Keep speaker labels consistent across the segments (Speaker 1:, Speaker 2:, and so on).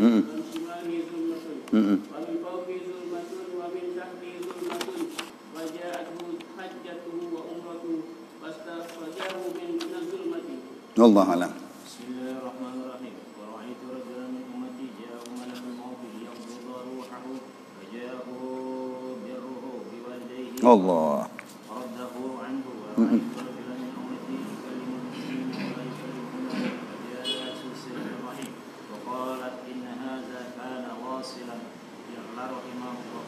Speaker 1: ومن شماله ظلمة ومن فوقه ظلمة ومن تحته ظلمة وجاءته حجته وعمرته فاستخرجاه من الظلمة.
Speaker 2: والله أعلم.
Speaker 1: بسم الله الرحمن الرحيم. ورأيت رجلا من أمتي جاءه ملك الموت يقبض روحه فجاءه بره بوالديه
Speaker 2: الله.
Speaker 1: فرده عنه. ورأيت رجلا من أمتي يكلم المسلمين ولا يكلمهم فجاءته السر الرحيم وقالت إن هذا كان واصلا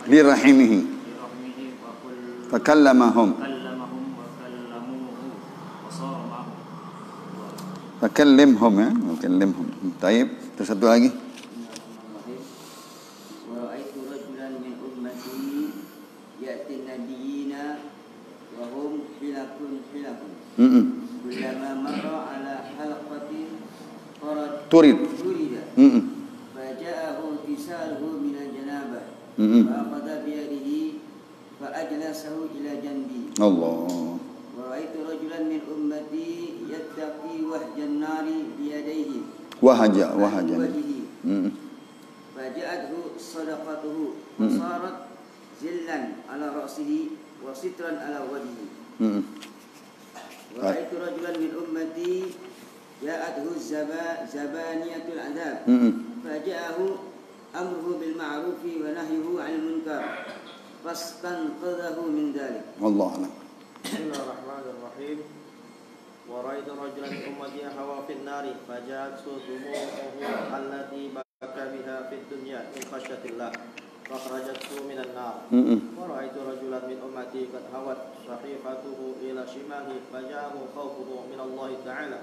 Speaker 2: لرحمه فكلمهم وصار معه. فكلمهم ya, فكلمهم. طيب, terus satu lagi.
Speaker 3: ورأيت رجلا من أمتي يأتي النبيين وهم حلق كلما مر على حلقة
Speaker 2: تريد
Speaker 3: فجاءه اغتساله من الجنابة فأخذ بيده فأجلسه إلى جنبي.
Speaker 2: الله.
Speaker 3: ورأيت رجلا من أمتي يتقي وهج النار بيديه
Speaker 2: وهج
Speaker 3: فجاءته صدقته فصارت زلا على رأسه وسترا على وجهه. ورأيت رجلا من أمتي جاءته زبانية العذاب فجاءه أمره بالمعروف ونهيه عن المنكر فاستنقذه من ذلك.
Speaker 2: والله أعلم.
Speaker 4: بسم الله الرحمن الرحيم. ورأيت رجلا من أمتي هوى في النار فجاءته دموعه التي بكى بها في الدنيا من خشية الله فأخرجته من النار. ورأيت رجلا من أمتي قد هوت صحيفته إلى شماله فجاءه خوفه من الله تعالى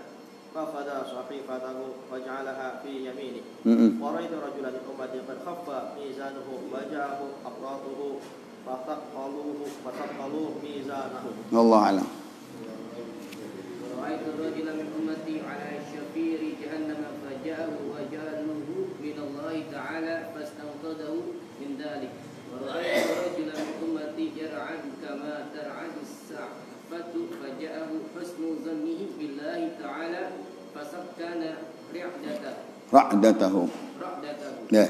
Speaker 4: فأخذ صحيفته وجعلها في يمينه. ورأيت رجلا من أمتي قد خف ميزانه فجاءه أقراطه فثقلوه ميزانه.
Speaker 2: الله أعلم.
Speaker 3: ورأيت رجلا من أمتي على شفير جهنم فجاءه وجعله من الله تعالى فاستنقذه من ذلك. ورأيت رجلا من أمتي يرعد كما ترعد السعفة فجاءه حسن ظنه بالله تعالى فسكن رعدته.
Speaker 2: Ya.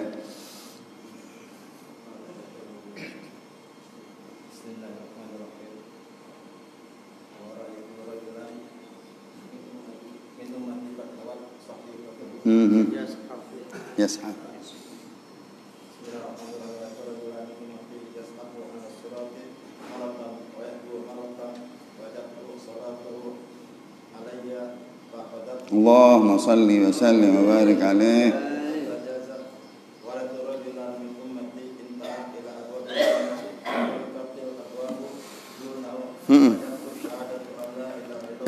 Speaker 2: يسحب. اللهم صل وسلم وبارك عليه.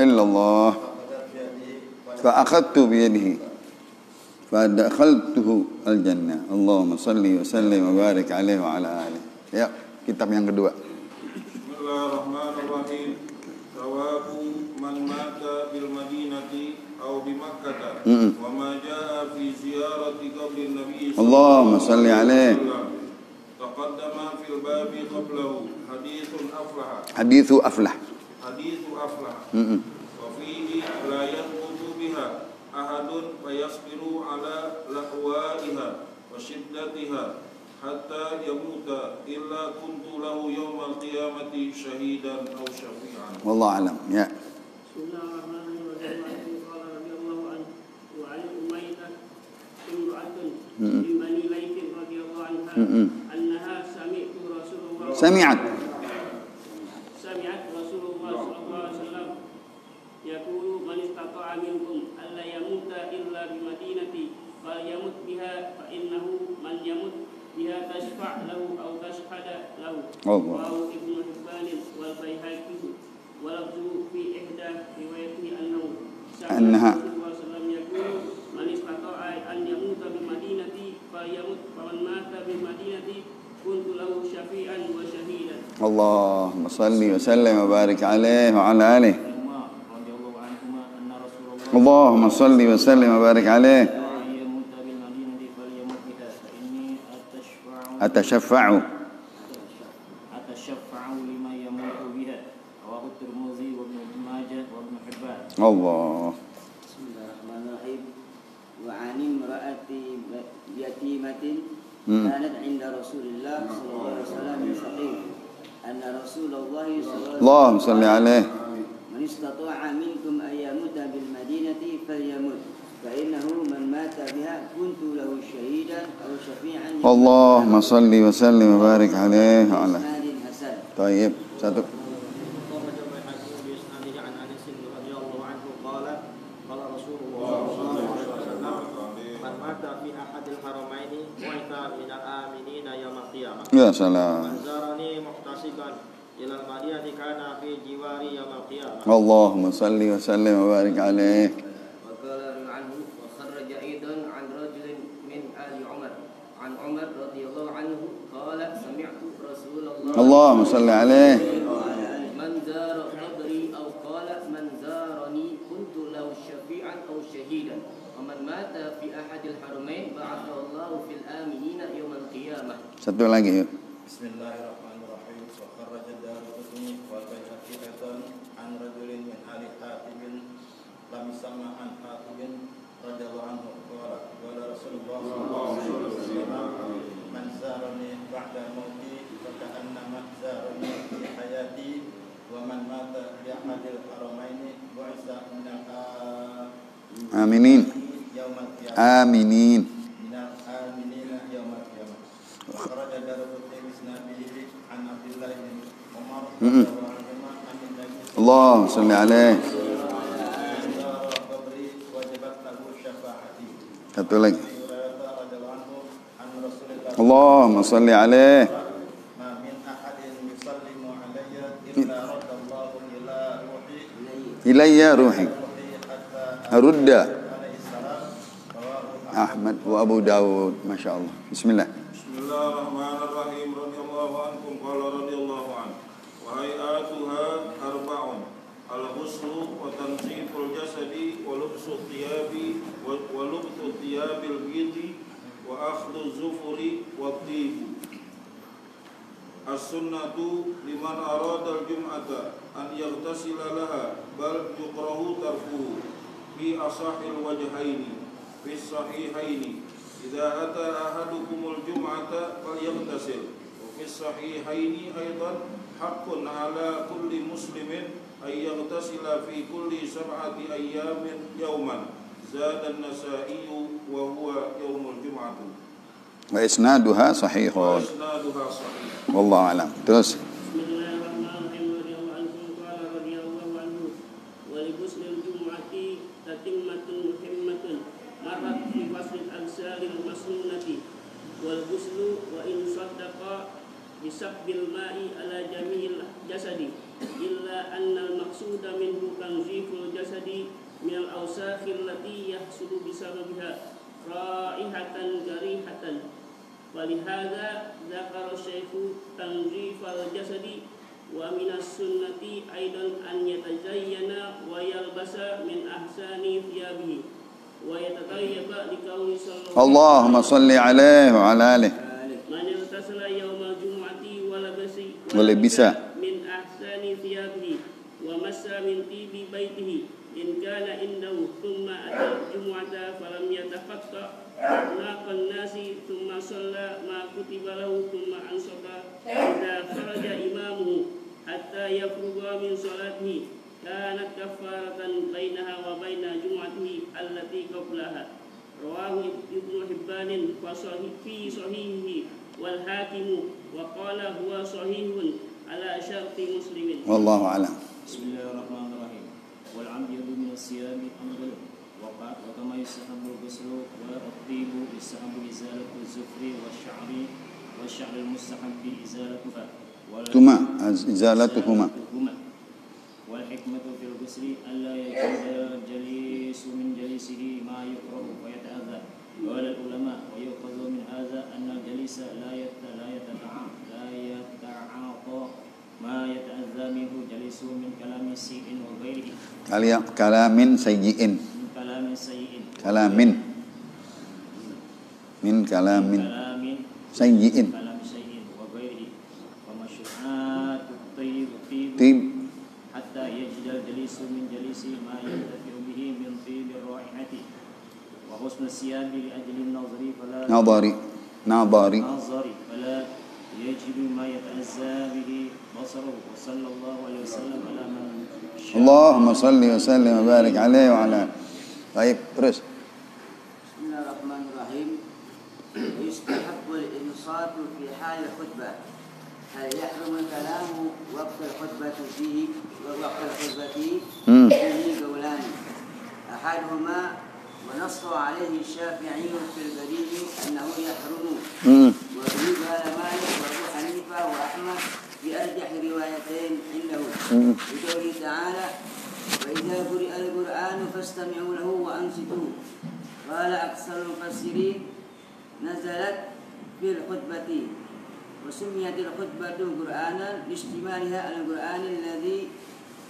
Speaker 2: إلا الله فأخذت بيده فدخلته الجنة. اللهم صل وسلم وبارك عليه وعلى آله. Ya, kitab yang kedua.
Speaker 5: Bismillahirrahmanirrahim. Thawabu man mata bil Madinati aw bi Makkah wa ma jaa fi ziyarati qabri Nabi
Speaker 2: Allahumma salli alaihi.
Speaker 5: Taqaddama fil babi qablahu
Speaker 2: hadithu aflah.
Speaker 5: Wa fihi la yanqutu biha ahadun fayasbiru ala lahwaiha wa shiddatiha hatta yamuta illa kuntu lahu yawmal qiyamati syahidan aw syafi'an.
Speaker 2: Wallahu a'lam. Ya.
Speaker 1: Bismillahirrahmanirrahim. Qala radhiyallahu anhu wa 'an Umayyah imra'atun min Bani Layth radhiyallahu anha annaha sami'tu Rasulullah
Speaker 2: Sami'at
Speaker 1: Rasulullah sallallahu alaihi wasallam yaqulu man istata'a minkum alla yamuta illa bi madinati falyamut biha fa innahu man yamut biha tashfa' lahu aw tashhada lahu. Wa Ibnu Hibban wal Baihaqi wa lafzu fi ihda riwayatihi annaha sallallahu yaqulu man istata'a an yamuta bi madinati falyamut faman mata bi madinati kuntu lahu syafi'an wa shahidan.
Speaker 2: Allahumma salli wa sallim wa barik alaihi wa ala alihi. Allahumma salli wa sallim wa barik alaihi. Atasyafa'u
Speaker 1: lima yamutu biha rawahu Tirmidzi wa Ibnu Majah wa Ibnu Hibban.
Speaker 2: Allah.
Speaker 3: Bismillahirrahmanirrahim. Wa 'an imra'ati yatimatin kanat 'inda Rasulillah sallallahu alaihi wasallam saqif anna Rasulullah sallallahu
Speaker 2: Allahumma salli alaihi.
Speaker 3: man istata'a minkum an yamuta bil madinati falyamut fa innahu man mata biha kuntu lahu shahidan aw syafi'an.
Speaker 2: Allahumma salli wa sallim wa barik alaihi wa ala. Tayyib. Satu. Ya salam. Allahumma salli wa sallim wa barik alaihi. Allahumma salli alaihi.
Speaker 3: Man zara qabri aw qala man zarani kuntu lahu syafi'an aw shahidan wa man mata fi ahadil haramain ba'athahu Allahu fil aminina yaumal qiyamah.
Speaker 2: Satu lagi yuk.
Speaker 6: Bismillahirrahmanirrahim. Wa kharaja Daraqutni wal Baihaqi aidan an rajulin min ahli Hatibin lam yusamma an Hatibin radhiyallahu anhu qala Rasulullah sallallahu alaihi wasallam man zarani ba'da mauti fa ka'annama zarani fi hayati wa man mata bi ahadil haramaini bu'isa minal
Speaker 2: Aminin.
Speaker 6: yaumal qiyamah
Speaker 2: Aminin.
Speaker 6: minal aminina yaumal qiyamah. Wa kharaja Daraqutni bisnabihi an Abdullah bin Umar radhiyallahu anhuma an Nabi
Speaker 2: Allahumma salli alaihi.
Speaker 6: qabri wajibat lahu syafaati.
Speaker 2: Satu lagi.
Speaker 6: Hurairah radhiyallahu anhu an Rasulillah
Speaker 2: Allahumma salli alaihi.
Speaker 6: ma min ahadin yusallimu alayya illa radallahu ila ruhi
Speaker 2: Ilayya ruhi.
Speaker 6: hatta
Speaker 2: Arudda.
Speaker 6: alaihi salam rawahu
Speaker 2: Ahmad wa Abu Dawud. Masya Allah. Bismillah.
Speaker 5: Bismillahirrahmanirrahim. Radhiyallahu ankum qala radhiyallahu an. Wa hay'atuha arba'un. Al-ghuslu wa tanziful jasadi wa lubsu thiyabi wa lubsu thiyabil bidi wa akhdhu zufuri wa tibu. As-sunnatu liman arada al-jum'ata an yaghtasila laha bal yukrahu tarkuhu fi asahil wajhaini fi sahihaini idza ata ahadukumul jum'ata falyaghtasil wa fi sahihaini aidan haqqun ala kulli muslimin ay yaghtasila fi kulli sab'ati ayyamin yawman zada an-nasa'i wa huwa yawmul jum'ati
Speaker 2: Wa isnaduha sahihun.
Speaker 5: isnaduha sahih.
Speaker 2: Wallahu alam. Terus.
Speaker 1: Bismillahirrahmanirrahim. Radhiyallahu anhu qala radhiyallahu anhu wa li ghusl al-jum'ati tatimmatun muhimmatun marrat fi fasl al-agsal al-masnunati wal ghuslu wa in saddaqa bisabbil ma'i ala jami'il jasadi illa anna al-maqsuda minhu tanziful jasadi min al-awsakh allati yahsulu bisababiha raihatan jarihatan. Walihada zakar syekhu tanzifal jasadi wa minas sunnati aidan an yatazayyana wa yalbasa min ahsani thiyabihi wa yatatayyaba liqauli sallallahu
Speaker 2: Allahumma salli alaihi wa ala alihi.
Speaker 1: man irtasala yawmal jumu'ati wa
Speaker 2: Walabisa.
Speaker 1: min ahsani thiyabihi wa massa min tibi baitihi in kana indahu thumma ata jumu'ata falam yatafatta naqan nasi thumma shalla ma kutiba lahu thumma ansaba idza kharaja imamuhu hatta yafruga min salatihi kanat kafaratan bainaha wa baina jumu'atihi allati qablaha. Rawahu Ibnu Hibban fi sahihihi wal hakimu wa qala huwa sahihun ala syarti muslimin.
Speaker 2: Wallahu alam.
Speaker 3: Bismillahirrahmanirrahim. Wal amyadu min as-siyami amdal wa kama yusahabu al-ghuslu wa at-tibu yusahabu izalatu az-zufri wash-sha'ri wash-sha'r al-mustahab bi izalatuha
Speaker 2: Tuma izalatuhuma.
Speaker 3: wal hikmatu fil ghusli alla yakuna jalisu min jalisihi ma yukrahu wa yata'adha. Qala al-ulama wa yuqadhu min hadha anna al-jalisa la yata'ata ma yata'adha minhu jalisu min kalami sayyin wa ghairihi.
Speaker 2: Kalamin sayyi'in.
Speaker 3: Kalamin sayyin.
Speaker 2: Kalamin. Min kalamin sayyi'in.
Speaker 3: Kalami sayyin wa ghairihi. Wa masyu'atu tayyib
Speaker 2: Tib.
Speaker 3: hatta yajidal jalisu min jalisi ma yantafi'u bihi min tibir raihati wa
Speaker 1: وحسن الثياب لأجل النظر فلا
Speaker 2: ناظري
Speaker 1: فلا يجد ما يتأذى به بصره وصلى الله عليه وسلم على من شاء.
Speaker 2: اللهم صل وسلم وبارك عليه وعلى آله. Baik, terus.
Speaker 3: Bismillahirrahmanirrahim. Yustahabbu al-insatu fi hal khutbah. Hal yahrumu al-kalamu waqt al-khutbati fihi wa waqt al-khutbati fihi qawlan. Ahaduhuma wa nassa alayhi Syafi'i fil badili annahu yahrumu. Wa bihi qala Malik wa Abu Hanifah wa Ahmad bi arjah riwayatain indahu. Biqawli ta'ala وإذا قرئ القرآن فاستمعوا له وأنصتوا. قال أكثر المفسرين نزلت في الخطبة وسميت الخطبة قرآنا لاشتمالها على القرآن الذي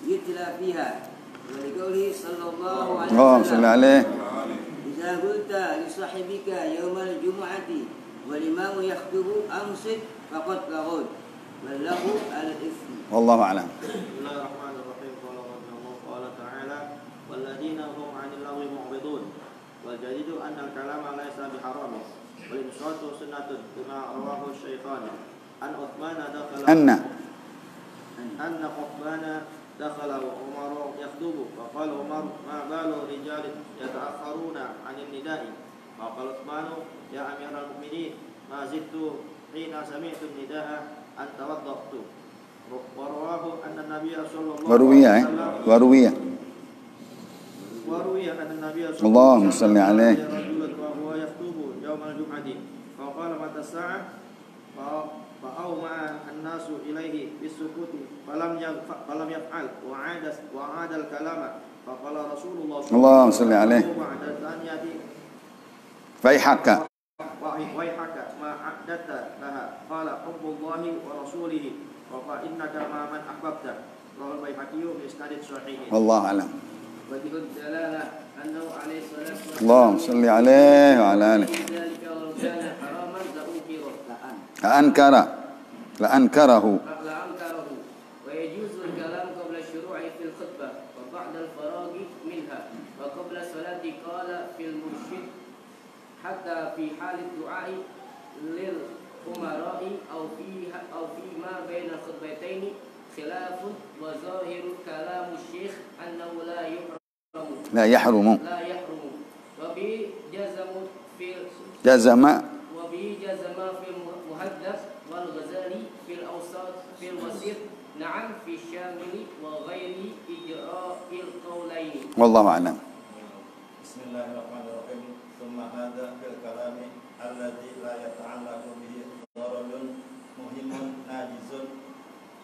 Speaker 3: يتلى فيها ولقوله صلى الله عليه وسلم إذا قلت لصاحبك يوم الجمعة والإمام يخطب أنصت فقد لغوت واللغو الإثم.
Speaker 2: والله أعلم.
Speaker 4: والذين هم عن اللغو معرضون والجديد أن الكلام ليس بحرام والإنصات سنة كما رواه الشيخان أن عثمان دخل دخل عمر يخطب فقال عمر ما بال رجال يتأخرون عن النداء فقال عثمان يا أمير المؤمنين ما زدت حين سمعت النداء أن توضأت ورواه أن النبي صلى الله عليه وسلم وروي أن النبي صلى الله عليه وسلم وهو يخطب يوم الجمعة فقال متى الساعة فأومأ الناس إليه بالسكوت فلم يفعل وعاد الكلام فقال رسول الله صلى الله عليه وسلم بعد الثانية ويحك ما أعددت لها قال حب الله ورسوله وقال إنك مع من أحببت رواه البيهقي بإسناد صحيح. والله أعلم.
Speaker 3: وجه الدلالة أنه عليه الصلاة والسلام
Speaker 2: اللهم صل عليه وعلى آله.
Speaker 3: ذلك ولو كان حراما
Speaker 2: لأنكره
Speaker 3: ويجوز الكلام قبل الشروع في الخطبة وبعد الفراغ منها وقبل الصلاة قال في المرشد حتى في حال الدعاء للأمراء أو فيما بين الخطبتين خلاف وظاهر كلام الشيخ أنه لا يحرم وبه جزم في المهذب والغزالي في الأوساط في الوسيط نعم في الشامل وغيره إجراء القولين.
Speaker 2: والله أعلم.
Speaker 6: بسم الله الرحمن الرحيم. ثم هذا في الكلام الذي لا يتعلق به ضرر مهم ناجز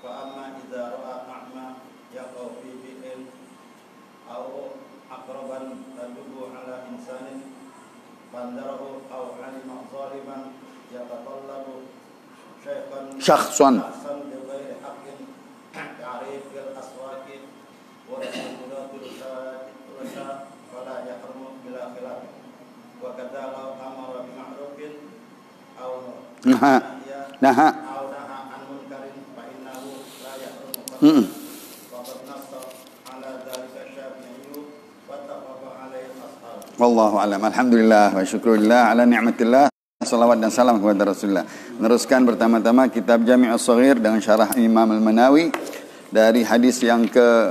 Speaker 6: فأما إذا رأى أعمى يقع في بئر أو أقربا تدل على إنسان فانذره أو علم ظالما يتطلب شخصا بغير حق تعريف الأسواق والسهولات الرشا فلا يحرم بلا خلاف وكذا لو أمر بمعروف أو نهى عن منكر فإنه لا يحرم وقد نص على ذلك الشافعي واتفق عليه الأصحاب.
Speaker 2: والله أعلم. Alhamdulillah wa syukurillah ala ni'matillah. Salawat dan salam kepada Rasulullah. Meneruskan pertama-tama kitab Jami' As-Shaghir dengan syarah Imam Al-Manawi dari hadis yang ke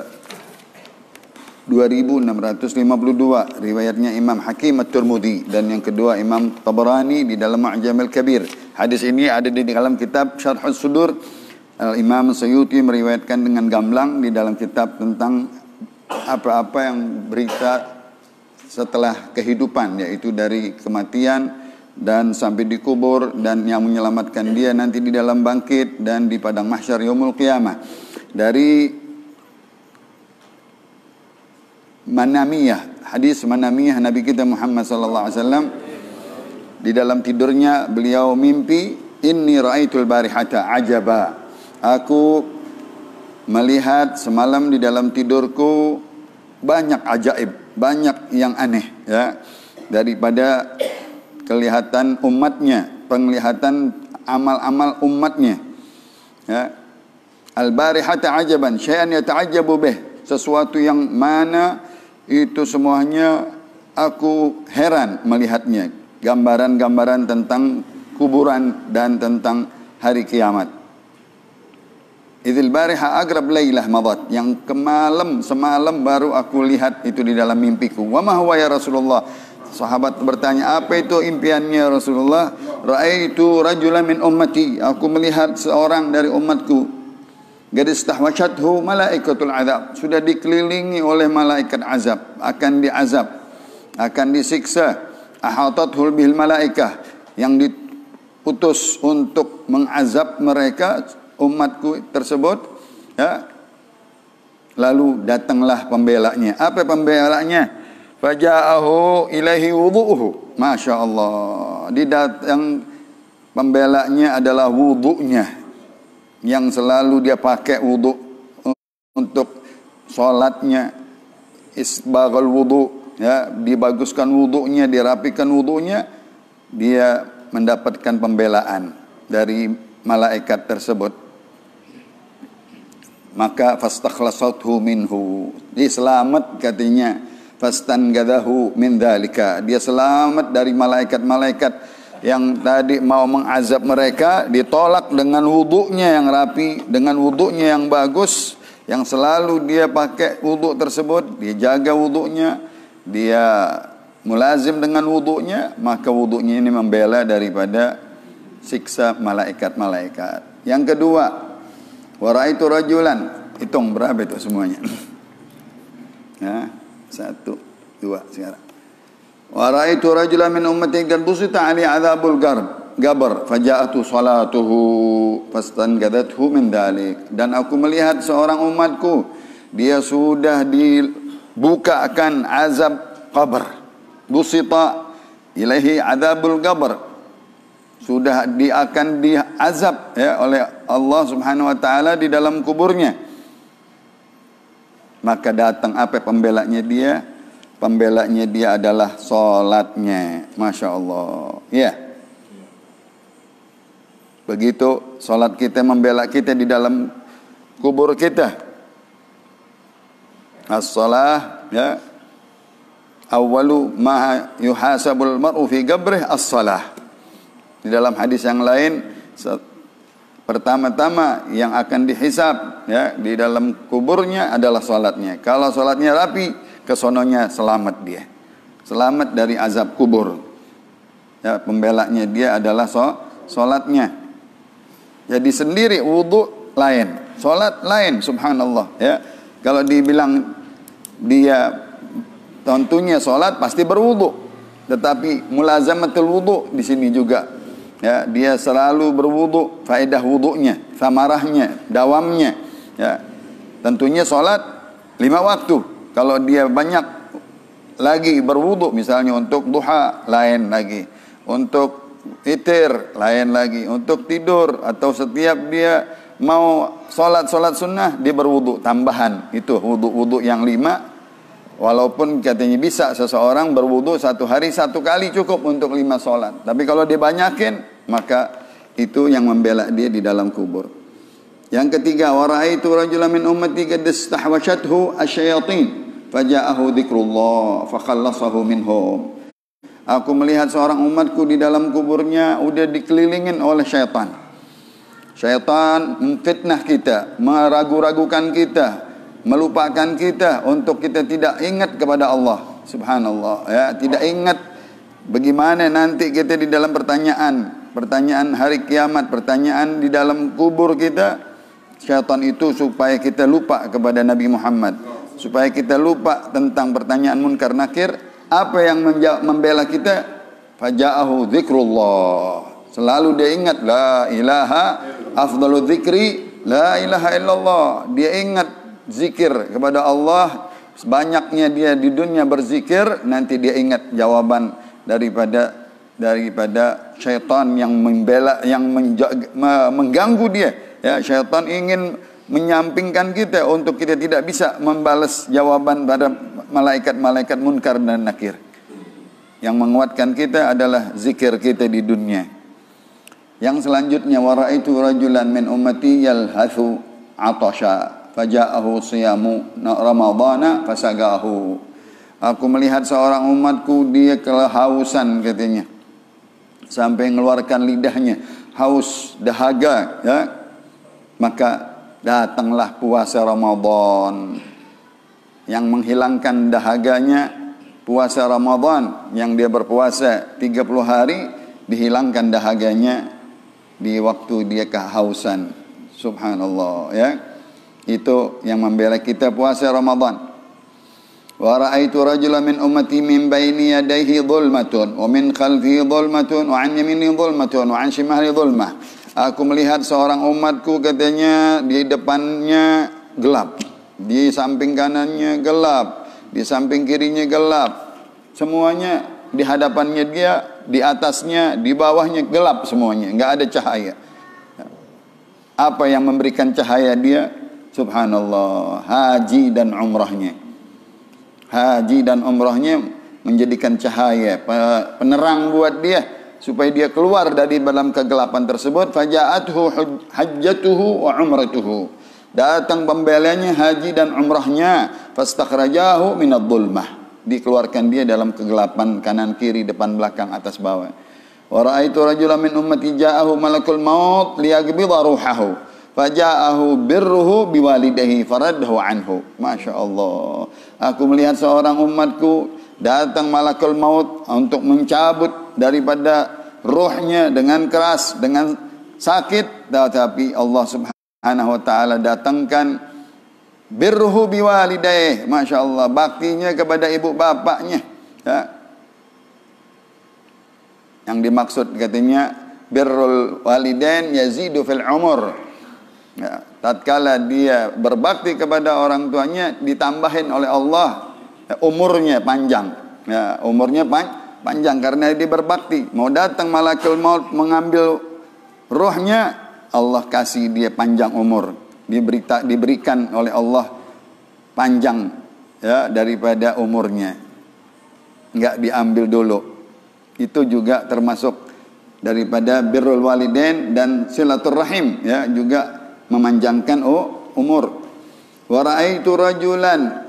Speaker 2: 2652 riwayatnya Imam Hakim At-Tirmidzi dan yang kedua Imam Tabarani di dalam Mu'jam Al-Kabir. Hadis ini ada di dalam kitab Syarh As-Sudur. Imam Suyuti meriwayatkan dengan gamblang di dalam kitab tentang apa-apa yang berita setelah kehidupan, yaitu dari kematian dan sampai dikubur dan yang menyelamatkan dia nanti di dalam bangkit dan di padang mahsyar yaumul qiyamah. Dari Manamiyah, hadis Manamiyah Nabi kita Muhammad sallallahu alaihi wasallam, di dalam tidurnya beliau mimpi, inni ra'aitul barihata ajaba, aku melihat semalam di dalam tidurku banyak ajaib, banyak yang aneh, ya, daripada kelihatan umatnya, penglihatan amal-amal umatnya, ya. Al-barihata ajaban, syai'an yata'ajjabu bih, sesuatu yang mana itu semuanya aku heran melihatnya, gambaran-gambaran tentang kuburan dan tentang hari kiamat. Idzil bariha agrab lailah madat, yang semalam baru aku lihat itu di dalam mimpiku. Wa ma huwa ya Rasulullah? Sahabat bertanya, apa itu impiannya Rasulullah? Ra'aitu rajulan min ummati, aku melihat seorang dari umatku. Qad istahwashathu malaikatul azab, sudah dikelilingi oleh malaikat azab, akan diazab, akan disiksa. Ahatathul bil malaikah, yang diutus untuk mengazab mereka, umatku tersebut, ya. Lalu datanglah pembelanya. Apa pembelanya? Faja'ahu ilaihi wudu'uhu. Masya Allah. Yang pembelanya adalah wudu'nya, yang selalu dia pakai wudu untuk sholatnya, isbaghal wudu, ya, dibaguskan wudunya, dirapikan wudunya, dia mendapatkan pembelaan dari malaikat tersebut. Maka fastakhlasathu minhu, dia selamat katanya, fastangadahu min dzalika, dia selamat dari malaikat-malaikat yang tadi mau mengazab mereka, ditolak dengan wudunya yang rapi, dengan wudunya yang bagus, yang selalu dia pakai wudu tersebut, dia jaga wudunya, dia mulazim dengan wudunya, maka wudunya ini membela daripada siksa malaikat-malaikat. Yang kedua, wa ra'aitu rajulan, hitung berapa itu semuanya? Ya, 1, 2 sekarang. Wa ra'aitu rajulan min ummati qad busita 'ali 'adzabul gabar faja'atu salatuhu fastangadathu min dalik, dan aku melihat seorang umatku, dia sudah dibukakan azab qabr, busita ilaihi 'adzabul gabar, sudah akan diazab, ya, oleh Allah Subhanahu wa taala di dalam kuburnya. Maka datang apa pembelanya dia? Pembelanya dia adalah solatnya. Masya Allah. Ya. Begitu solat kita membela kita di dalam kubur kita. As-salah, ya. Awwalu ma yuhasabul mar'u fi qabrih as-salah. Di dalam hadis yang lain, pertama-tama yang akan dihisab, ya, di dalam kuburnya adalah salatnya. Kalau salatnya rapi, kesononya selamat dia, selamat dari azab kubur. Ya, pembelanya dia adalah solatnya. Jadi sendiri wudu lain, solat lain, subhanallah. Ya, kalau dibilang dia tentunya solat pasti berwudu, tetapi mulazamatul wudu di sini juga. Ya, dia selalu berwudu, faedah wudunya, samarahnya, dawamnya. Ya, tentunya solat 5 waktu. Kalau dia banyak lagi berwudu, misalnya untuk duha lain lagi, untuk witir lain lagi, untuk tidur, atau setiap dia mau solat sunnah dia berwudu tambahan, itu wudu yang 5. Walaupun katanya bisa seseorang berwudu 1 hari 1 kali cukup untuk 5 solat, tapi kalau dia banyakin, maka itu yang membela dia di dalam kubur. Yang ketiga, wa ra'aitu rajulan min ummati qad istahwashathu asyayatin faja'ahu dzikrullah fakhallasahu minhum. Aku melihat seorang umatku di dalam kuburnya udah dikelilingin oleh syaitan. Syaitan memfitnah kita, meragu-ragukan kita, melupakan kita untuk kita tidak ingat kepada Allah. Subhanallah, ya, tidak ingat bagaimana nanti kita di dalam pertanyaan hari kiamat, pertanyaan di dalam kubur kita. Syaitan itu supaya kita lupa kepada Nabi Muhammad, supaya kita lupa tentang pertanyaan munkar nakir. Apa yang membela kita? Faja'ahu dzikrullah, selalu dia ingat la ilaha afdalu dzikri la ilaha illallah. Dia ingat zikir kepada Allah, sebanyaknya dia di dunia berzikir, nanti dia ingat jawaban daripada syaitan yang membela, yang mengganggu dia. Ya, syaitan ingin menyampingkan kita untuk kita tidak bisa membalas jawaban pada malaikat-malaikat munkar dan nakir. Yang menguatkan kita adalah zikir kita di dunia. Yang selanjutnya, wa ra'aitu rajulan min ummati yalhathu atasha faja'ahu siyamu ramadhana fasagahu. Aku melihat seorang umatku dia kehausan katanya, sampai mengeluarkan lidahnya, haus, dahaga, ya. Maka datanglah puasa Ramadan yang menghilangkan dahaganya. Puasa Ramadan yang dia berpuasa 30 hari, dihilangkan dahaganya di waktu dia kehausan. Subhanallah, ya. Itu yang membela kita puasa Ramadan. Wa ra'aitu rajulan min ummati min baini yadayhi dhulmatun wa min khalfihi dhulmatun wa an yaminihi dhulmatun wa an shimalihi dhulmah. Aku melihat seorang umatku katanya di depannya gelap, di samping kanannya gelap, di samping kirinya gelap. Semuanya di hadapannya dia, di atasnya, di bawahnya gelap semuanya, enggak ada cahaya. Apa yang memberikan cahaya dia? Subhanallah, haji dan umrahnya. Haji dan umrahnya menjadikan cahaya, penerang buat dia supaya dia keluar dari dalam kegelapan tersebut. Faja'atuhu hajjatuhu wa umratuhu. Datang pembelanya haji dan umrahnya, fastakhrajahu minadh-dhulmah. Dikeluarkan dia dalam kegelapan kanan kiri depan belakang atas bawah. Wa ra'aitu rajulan min ummati ja'ahu malakul maut liyaqbidha ruhahu. Faja'ahu birruhu biwalidayhi faraddahu anhu. Masya Allah. Aku melihat seorang umatku datang malakul maut untuk mencabut daripada ruhnya dengan keras, dengan sakit. Tetapi Allah subhanahu wa ta'ala datangkan birruhu biwalidayhi. Masya Allah. Baktinya kepada ibu bapaknya. Ya. Yang dimaksud katanya birrul walidain yazidu fil umur. Ya, tatkala dia berbakti kepada orang tuanya ditambahin oleh Allah umurnya panjang. Ya, umurnya panjang karena dia berbakti. Mau datang malakul maut mengambil rohnya, Allah kasih dia panjang umur. Diberikan oleh Allah panjang, ya, daripada umurnya. Enggak diambil dulu. Itu juga termasuk daripada birrul walidain dan silaturrahim, ya, juga memanjangkan umur. Wa ra'aitu rajulan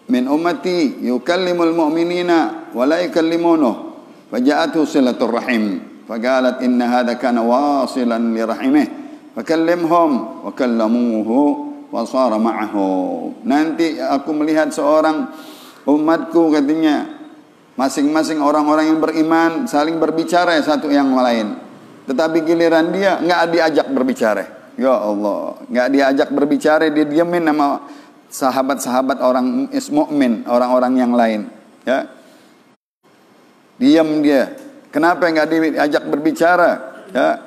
Speaker 2: min ummati yukallimul mu'minina wa la yukallimunuh faja'atuhu silaturrahim faqalat inna hadha kana wasilan li rahimih fakallimhum wa kallamuhu wa sara ma'ahu. Nanti aku melihat seorang umatku katanya, masing-masing orang-orang yang beriman saling berbicara satu yang lain, tetapi giliran dia enggak diajak berbicara. Ya Allah, enggak diajak berbicara, dia diamin sama sahabat-sahabat orang mukmin, orang-orang yang lain, ya. Diam dia. Kenapa enggak diajak berbicara? Ya.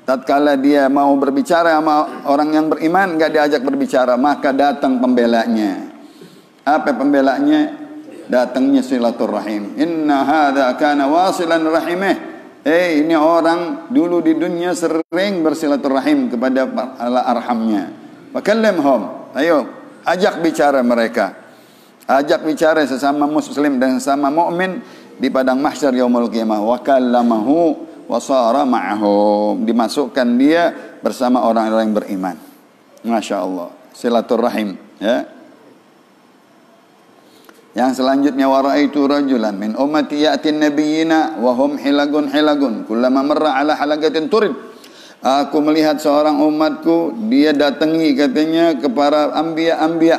Speaker 2: Tatkala dia mau berbicara sama orang yang beriman, enggak diajak berbicara, maka datang pembelanya. Apa pembelanya? Datangnya silaturrahim. Inna hadza kana wasilan rahimah. Ini orang dulu di dunia sering bersilaturahim kepada arhamnya. Fakallimhum. Ayo, ajak bicara mereka. Ajak bicara sesama muslim dan sesama mukmin di padang mahsyar yaumul qiyamah. Wa kallamahu wa sara ma'ahu. Dimasukkan dia bersama orang-orang yang beriman. Masya Allah. Silaturahim, ya. Yang selanjutnya, wa ra'aitu rajulan min ummati ya'tin nabiyina wa hum hilagun kullama marra ala halaqatin turid. Aku melihat seorang umatku dia datangi katanya kepada anbiya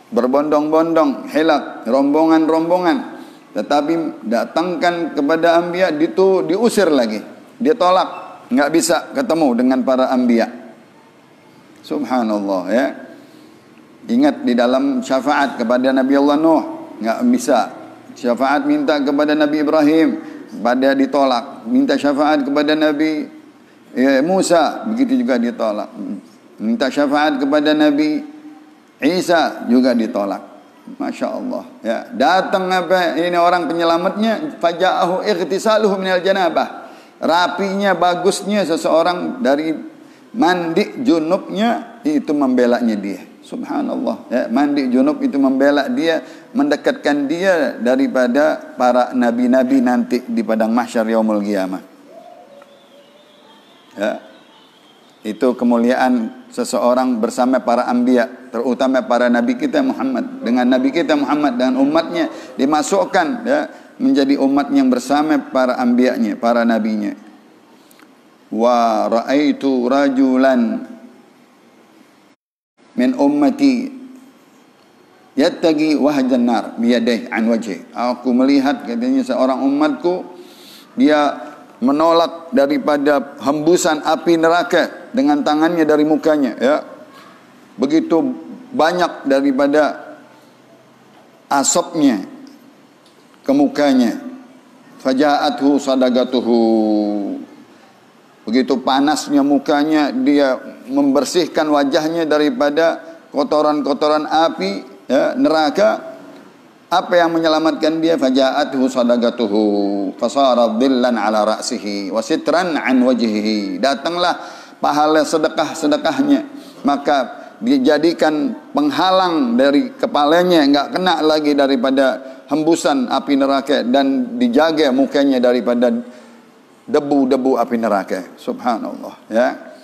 Speaker 2: berbondong-bondong, hilak, rombongan-rombongan, tetapi datangkan kepada anbiya diusir lagi, dia tolak, enggak bisa ketemu dengan para anbiya. Subhanallah, ya. Ingat di dalam syafaat kepada Nabi Allah Nuh, enggak bisa. Syafaat minta kepada Nabi Ibrahim, pada ditolak. Minta syafaat kepada Nabi Musa, begitu juga ditolak. Minta syafaat kepada Nabi Isa juga ditolak. Masya Allah, ya. Datang apa ini orang penyelamatnya, faja'ahu ightisaluhu minal janabah. Rapinya, bagusnya seseorang dari mandi junubnya itu membelanya dia. Subhanallah, ya, mandi junub itu membela dia, mendekatkan dia daripada para nabi-nabi nanti di padang mahsyar yaumul qiyamah. Ya. Itu kemuliaan seseorang bersama para anbiya, terutama para nabi kita Muhammad. Dengan nabi kita Muhammad dan umatnya dimasukkan ya, menjadi umat yang bersama para anbiya-nya, para nabinya. Wa ra'aitu rajulan min ummati yattaqi wahjan nar biyadih an wajhi. Aku melihat katanya seorang umatku dia menolak daripada hembusan api neraka dengan tangannya dari mukanya ya. Begitu banyak daripada asapnya ke mukanya. Faja'athu sadaqatuhu. Begitu panasnya mukanya, dia membersihkan wajahnya daripada kotoran-kotoran api ya, neraka. Apa yang menyelamatkan dia? Faja'athu sadaqatuhu fasara dhillan ala ra'sihi wa sitran an wajhihi. Datanglah pahala sedekah-sedekahnya, maka dijadikan penghalang dari kepalanya, enggak kena lagi daripada hembusan api neraka, dan dijaga mukanya daripada debu-debu api neraka. Subhanallah ya.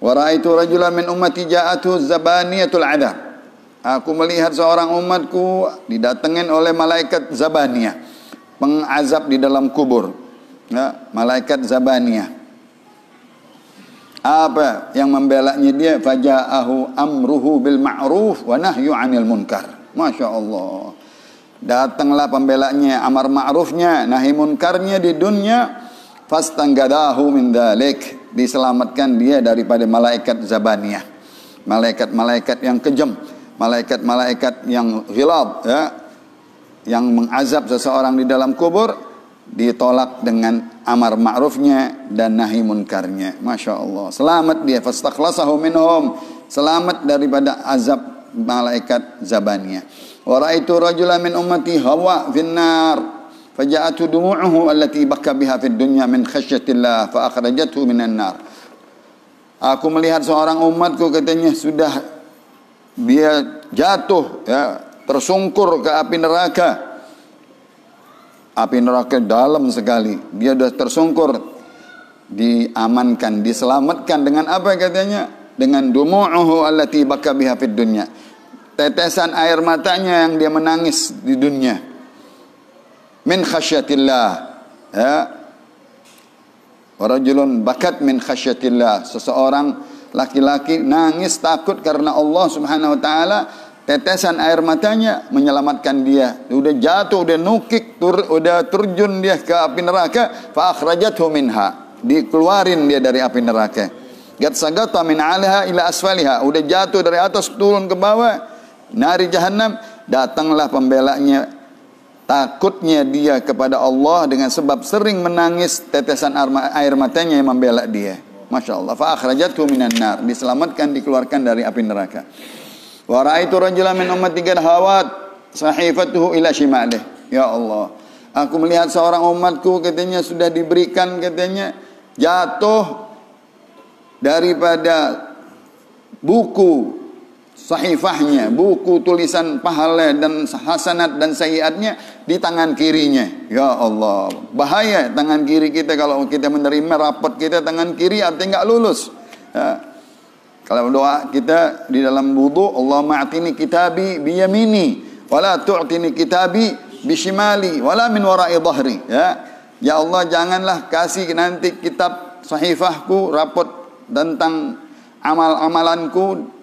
Speaker 2: Wa ra'aitu rajulan min ummati ja'athu zabaniyatul 'adab. Aku melihat seorang umatku didatengin oleh malaikat Zabaniyah, pengazab di dalam kubur ya, malaikat Zabaniyah. Apa yang membelanya dia? Faja'ahu amruhu bil ma'ruf wa nahyu 'anil munkar. Masya Allah. Datanglah pembelanya, amar ma'rufnya, nahi munkarnya di dunia. Fastanggadahu min dzalik. Diselamatkan dia daripada malaikat Zabaniyah, malaikat-malaikat yang kejam, malaikat-malaikat yang ghilab ya, yang mengazab seseorang di dalam kubur, ditolak dengan amar ma'rufnya dan nahi munkarnya. Masya Allah. Selamat dia. Fastakhlasahu minhum. Selamat daripada azab malaikat Zabaniyah. Wa ra'aitu rajulan min ummati hawa finnar. Faja'atu dumu'uhu allati bakka biha fid dunya min khasyatillah fa akhrajathu minan nar. Aku melihat seorang umatku katanya sudah dia jatuh ya, tersungkur ke api neraka. Api neraka dalam sekali. Dia sudah tersungkur. Diamankan, diselamatkan dengan apa katanya? Dengan dumu'uhu allati bakka biha fid dunya. Tetesan air matanya yang dia menangis di dunia. Min khasyatillah ya. Warajulun bakat min khasyatillah. Seseorang laki-laki nangis takut karena Allah Subhanahu wa taala. Tetesan air matanya menyelamatkan dia. Udah jatuh, udah nukik, udah terjun dia ke api neraka. Fa akhrajathu minha. Dikeluarin dia dari api neraka. Gat sagata min 'alaha ila asfaliha. Udah jatuh dari atas turun ke bawah. Nari jahannam. Datanglah pembelanya. Takutnya dia kepada Allah dengan sebab sering menangis, tetesan air matanya yang membela dia. Masya Allah. Fa akhrajathu minan nar. Diselamatkan, dikeluarkan dari api neraka. Wa ra'aitu rajulan min ummati qad hawat sahifatuhu ila shimalih. Ya Allah. Aku melihat seorang umatku katanya sudah diberikan katanya jatuh daripada buku sahifahnya, buku tulisan pahala dan hasanat dan sayiatnya di tangan kirinya. Ya Allah, bahaya tangan kiri kita kalau kita menerima rapot kita tangan kiri artinya enggak lulus. Ya. Kalau doa kita di dalam wudu, Allahumma a'tini kitabi biyamini wala tu'tini kitabi bishimali wala min wara'i dhahri. Ya Allah, janganlah kasih nanti kitab sahifahku, rapot tentang amal-amalanku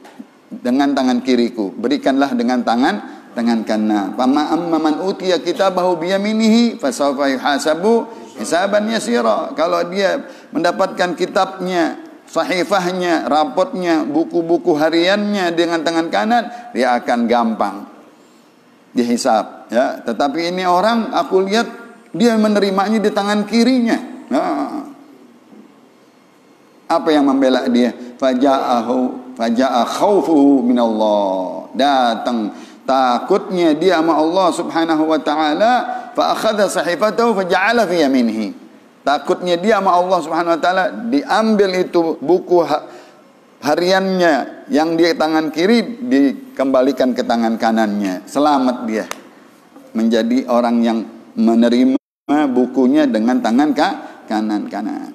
Speaker 2: dengan tangan kiriku, berikanlah dengan tangan kanan. Fama amma man utiya kitabahu biyaminihi fasawfa yuhasabu hisaban yasira. Kalau dia mendapatkan kitabnya, sahifahnya, rapotnya, buku-buku hariannya dengan tangan kanan, dia akan gampang dihisab ya. Tetapi ini orang aku lihat dia menerimanya di tangan kirinya. Apa yang membela dia? Faja'a khaufuhu minallah. Datang takutnya dia sama Allah Subhanahu wa taala, fa akhadha sahifatahu faja'ala fi yaminihi. Takutnya dia sama Allah Subhanahu wa taala, diambil itu buku hariannya yang di tangan kiri dikembalikan ke tangan kanannya. Selamat dia menjadi orang yang menerima bukunya dengan tangan kanan.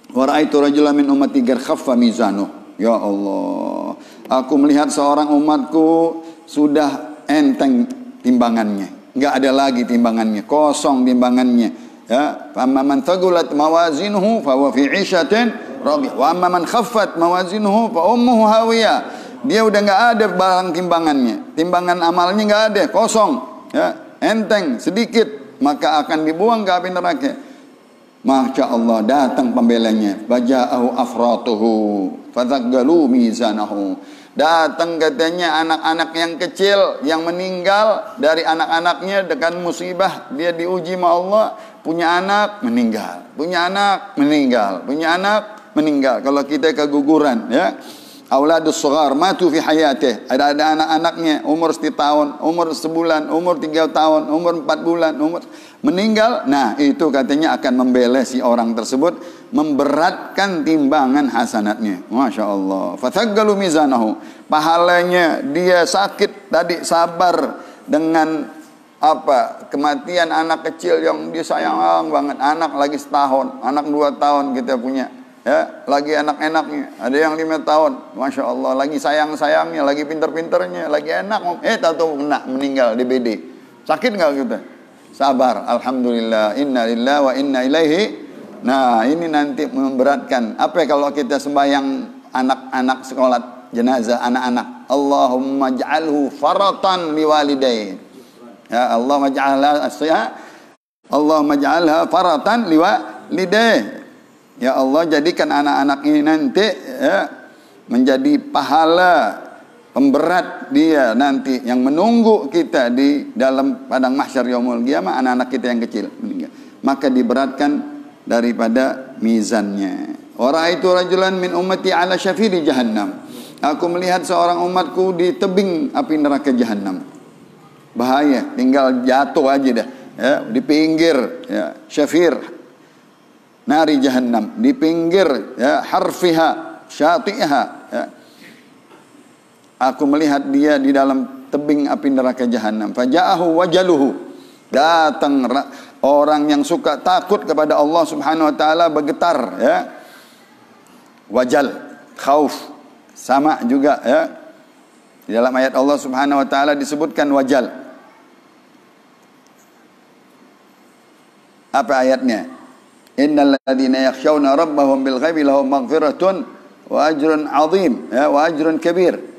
Speaker 2: Wa ra'aitu rajulan min ummati gar khaffa mizanuh. Ya Allah, aku melihat seorang umatku sudah enteng timbangannya, enggak ada lagi timbangannya, kosong timbangannya. Ya, fa amma man thaqulat mawazinuhu fa huwa fi 'ishatin radiyah wa amma man khaffat mawazinuhu fa ummuhu hawiyah. Dia udah enggak ada barang timbangannya, timbangan amalnya enggak ada, kosong, ya, enteng, sedikit, maka akan dibuang ke api neraka. Masya Allah, datang pembelanya, baja'ahu afratuhu fadzaggalu mizanahu. Datang katanya anak-anak yang kecil yang meninggal dari anak-anaknya dengan musibah, dia diuji sama Allah, punya anak meninggal, punya anak meninggal, punya anak meninggal. Kalau kita keguguran, ya, auladus shaghar matu fi hayatih, ada anak-anaknya umur 1 tahun, umur sebulan, umur 3 tahun, umur 4 bulan, umur meninggal. Nah, itu katanya akan membela si orang tersebut, memberatkan timbangan hasanatnya. Masya Allah. Fathaggalu mizanahu. Pahalanya dia sakit tadi, sabar dengan apa, kematian anak kecil yang dia sayang banget, anak lagi 1 tahun, anak 2 tahun kita punya, ya, lagi enak-enaknya, ada yang 5 tahun, Masya Allah, lagi sayang-sayangnya, lagi pinter-pinternya, lagi enak, tahu meninggal DBD. Sakit nggak kita? Sabar, alhamdulillah, inna lillahi wa inna ilaihi. Nah, ini nanti memberatkan. Apa kalau kita sembahyang anak-anak sekolah jenazah anak-anak, Allahumma ja'alhu faratan liwalidain. Ya Allah, Allahumma ja'alha faratan liwalidain. Ya Allah, jadikan anak-anak ini nanti, ya, menjadi pahala pemberat dia nanti yang menunggu kita di dalam padang mahsyar yaumul qiyamah, anak-anak kita yang kecil meninggal, maka diberatkan daripada mizannya. Wa ra'aitu rajulan min ummati 'ala syafiri jahannam. Aku melihat seorang umatku di tebing api neraka jahannam. Bahaya, tinggal jatuh aja dah, ya, di pinggir, ya, syafir nari jahannam, di pinggir, ya, harfiha syati'ha, ya. Aku melihat dia di dalam tebing api neraka jahanam. Faja'ahu wajaluhu. Datang orang yang suka takut kepada Allah Subhanahu wa taala bergetar, ya. Wajal, khauf, sama juga, ya. Di dalam ayat Allah Subhanahu wa taala disebutkan wajal. Apa ayatnya? Innal ladzina yakhshawna rabbahum bil ghaibi lahum maghfiratun wa ajrun 'azim, ya, wa ajrun kabir.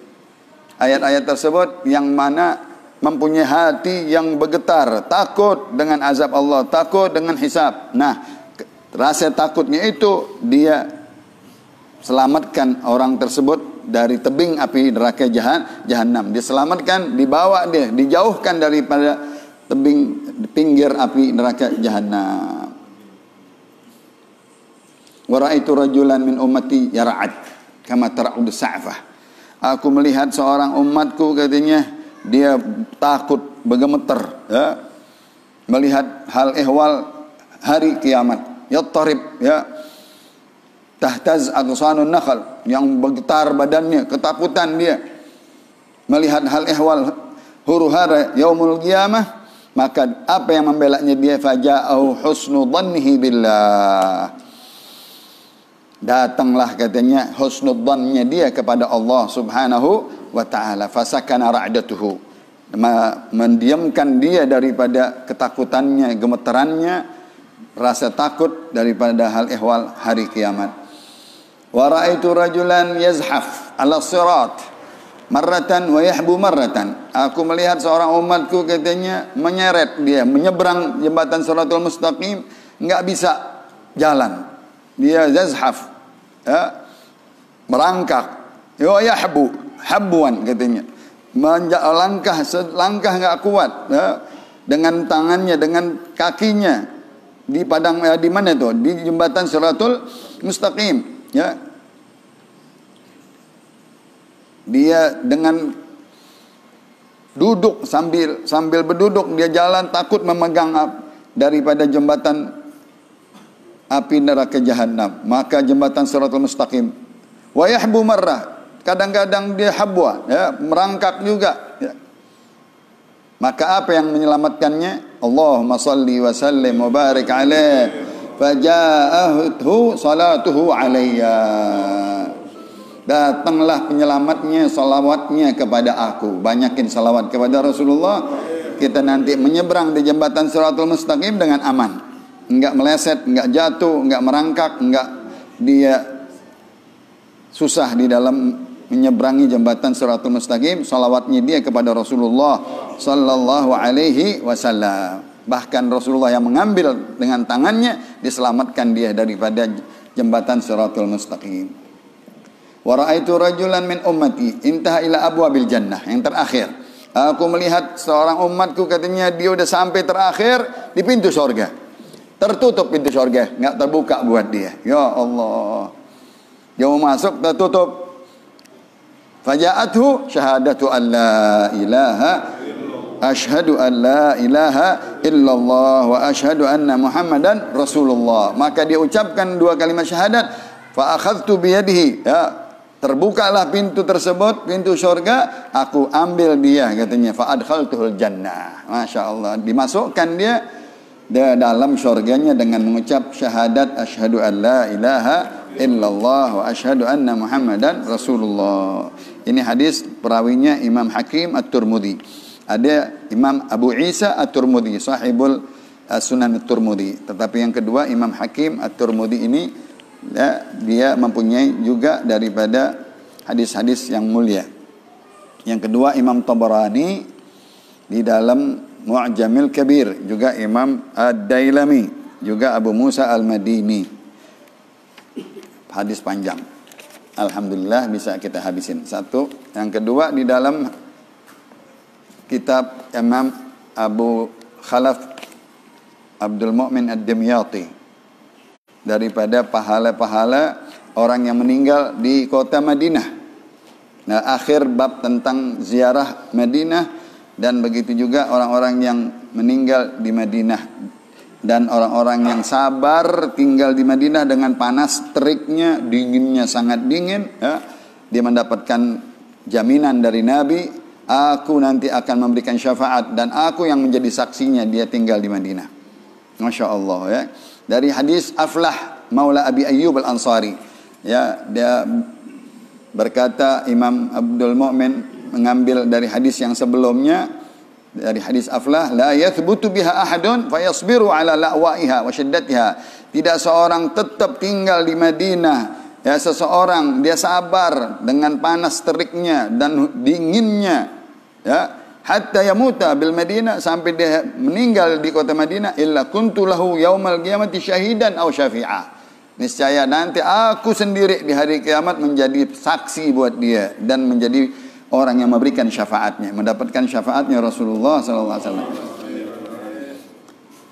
Speaker 2: Ayat-ayat tersebut yang mana mempunyai hati yang bergetar, takut dengan azab Allah, takut dengan hisab. Nah, rasa takutnya itu dia selamatkan orang tersebut dari tebing api neraka jahanam. Diselamatkan, dibawa dia, dijauhkan daripada tebing pinggir api neraka jahanam. Wa ra'aitu rajulan min ummati yar'ad kama tar'ud sa'fah. Aku melihat seorang umatku katanya dia takut, bergemeter, ya, melihat hal ehwal hari kiamat. Yattarib, ya, tahtaz aqsanun nakhl, yang bergetar badannya, ketakutan dia melihat hal ehwal huru hara yaumul qiyamah. Maka apa yang membelanya dia? Faja'ahu husnu dhannihi billah. Datanglah katanya husnudzannya dia kepada Allah Subhanahu wa taala. Fasakana ra'datuhu. Mendiamkan dia daripada ketakutannya, gemeterannya, rasa takut daripada hal ehwal hari kiamat. Wa ra'aitu rajulan yazhaf 'ala sirat marratan wa yahbu marratan. Aku melihat seorang umatku katanya menyeret dia, menyeberang jembatan Shiratal Mustaqim, enggak bisa jalan. Dia yazhaf, ya, merangkak, ya, yahbu, habwan katanya, langkah selangkah enggak kuat, ya, dengan tangannya, dengan kakinya di padang, di mana itu? Di jembatan Shiratal Mustaqim, ya. Dia dengan duduk, sambil berduduk dia jalan, takut memegang daripada jembatan api neraka jahanam. Maka jembatan Shiratal Mustaqim. Wa yahbu marrah, kadang-kadang dia habwa, ya, merangkak juga, ya. Maka apa yang menyelamatkannya? Allahumma salli wa sallim wa barik alaih faja'ahu salatuhu alayya. Datanglah penyelamatnya, salawatnya kepada aku. Banyakin salawat kepada Rasulullah. Kita nanti menyeberang di jembatan Shiratal Mustaqim dengan aman. Enggak meleset, enggak jatuh, enggak merangkak, enggak dia susah di dalam menyeberangi jembatan Shiratal Mustaqim. Salawatnya dia kepada Rasulullah sallallahu alaihi wasallam. Bahkan Rasulullah yang mengambil dengan tangannya, diselamatkan dia daripada jembatan Shiratal Mustaqim. Wa ra'aitu rajulan min ummati intaha ila abwabil jannah. Yang terakhir, aku melihat seorang umatku, katanya dia udah sampai terakhir di pintu surga. Tertutup pintu surga, enggak terbuka buat dia. Ya Allah. Dia mau masuk tertutup. Faja'athu syahadatu an la ilaha asyhadu an la ilaha illallah wa asyhadu anna Muhammadan Rasulullah. Maka dia ucapkan dua kalimat syahadat. Fa akhadtu bi yadihi, ya. Terbukalah pintu tersebut, pintu surga, aku ambil dia, katanya, fa adkhaltuhul jannah. Masya Allah, dimasukkan dia dalam surganya dengan mengucap syahadat asyhadu an la ilaha illallah wa asyhadu anna Muhammadan Rasulullah. Ini hadis perawinya Imam Hakim At-Tirmidzi. Ada Imam Abu Isa At-Tirmidzi, sahibul Sunan At-Tirmidzi. Tetapi yang kedua Imam Hakim At-Tirmidzi ini, ya, dia mempunyai juga daripada hadis-hadis yang mulia. Yang kedua Imam Tabarani di dalam Mu'jamil Kabir, juga Imam Ad-Dailami, juga Abu Musa Al-Madini. Hadis panjang. Alhamdulillah bisa kita habisin. Satu. Yang kedua di dalam kitab Imam Abu Khalaf Abdul Mu'min Ad-Dimyati, daripada pahala-pahala orang yang meninggal di kota Madinah. Nah, akhir bab tentang ziarah Madinah, dan begitu juga orang-orang yang meninggal di Madinah, dan orang-orang yang sabar tinggal di Madinah dengan panas teriknya, dinginnya sangat dingin, ya. Dia mendapatkan jaminan dari Nabi, aku nanti akan memberikan syafaat dan aku yang menjadi saksinya dia tinggal di Madinah. Masya Allah, ya. Dari hadis Aflah Maula Abi Ayyub Al-Ansari, ya, dia berkata, Imam Abdul Mu'min mengambil dari hadis yang sebelumnya, dari hadis Aflah, la yathbutu biha ahadun fayasbiru ala la'waiha wa syiddatiha. Tidak seorang tetap tinggal di Madinah, ya, seseorang dia sabar dengan panas teriknya dan dinginnya, ya, hatta yamuta bil Madinah, sampai dia meninggal di kota Madinah, illa kuntu lahu yaumal qiyamati syahidan aw syafi'a. Niscaya nanti aku sendiri di hari kiamat menjadi saksi buat dia dan menjadi orang yang memberikan syafaatnya, mendapatkan syafaatnya Rasulullah sallallahu alaihi wasallam.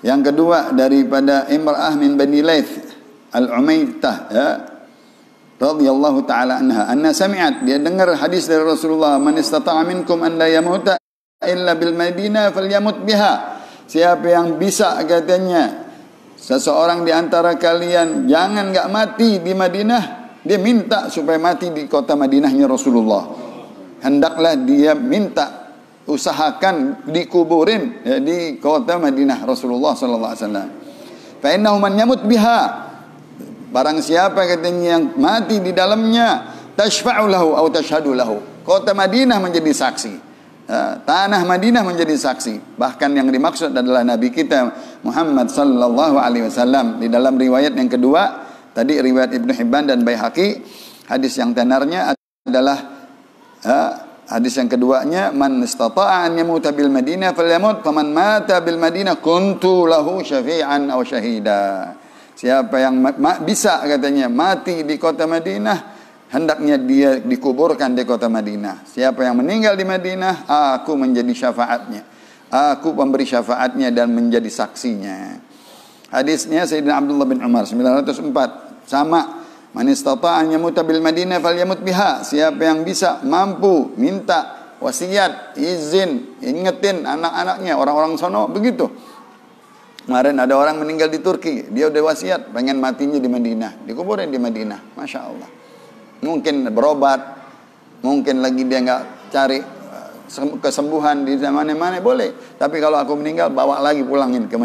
Speaker 2: Yang kedua daripada Imra'ah min Bani Laith Al-Umaitah, ya, radhiyallahu taala anha, anna sami'at, dia dengar hadis dari Rasulullah, man istata'a minkum an la yamuta illa bil Madinah falyamut biha. Siapa yang bisa, katanya, seseorang di antara kalian jangan enggak mati di Madinah, dia minta supaya mati di kota Madinahnya Rasulullah. Hendaklah dia minta, usahakan dikuburin, ya, di kota Madinah Rasulullah sallallahu alaihi wasallam. Fa innahu man yamut biha, barang siapa, katanya, yang mati di dalamnya, tashfa'u lahu atau tashhadu lahu, kota Madinah menjadi saksi, tanah Madinah menjadi saksi. Bahkan yang dimaksud adalah Nabi kita Muhammad sallallahu alaihi wasallam. Di dalam riwayat yang kedua tadi, riwayat Ibnu Hibban dan Baihaqi, hadis yang tenarnya adalah hadis yang keduanya, man istata'a an yamuta bil Madinah falyamut faman mata bil Madinah kuntu lahu syafi'an aw syahida. Siapa yang bisa, katanya, mati di kota Madinah, hendaknya dia dikuburkan di kota Madinah. Siapa yang meninggal di Madinah, aku menjadi syafaatnya, aku pemberi syafaatnya dan menjadi saksinya. Hadisnya Sayyidina Abdullah bin Umar 904, sama, man istata'a an yamuta bil Madinah falyamut biha. Siapa yang bisa, mampu, minta wasiat, izin, ingetin anak-anaknya, orang-orang sono begitu. Kemarin ada orang meninggal di Turki, dia udah wasiat pengen matinya di Madinah, dikuburin di Madinah. Masya Allah. Mungkin berobat, mungkin lagi dia nggak cari kesembuhan di mana-mana, boleh. Tapi kalau aku meninggal, bawa lagi, pulangin ke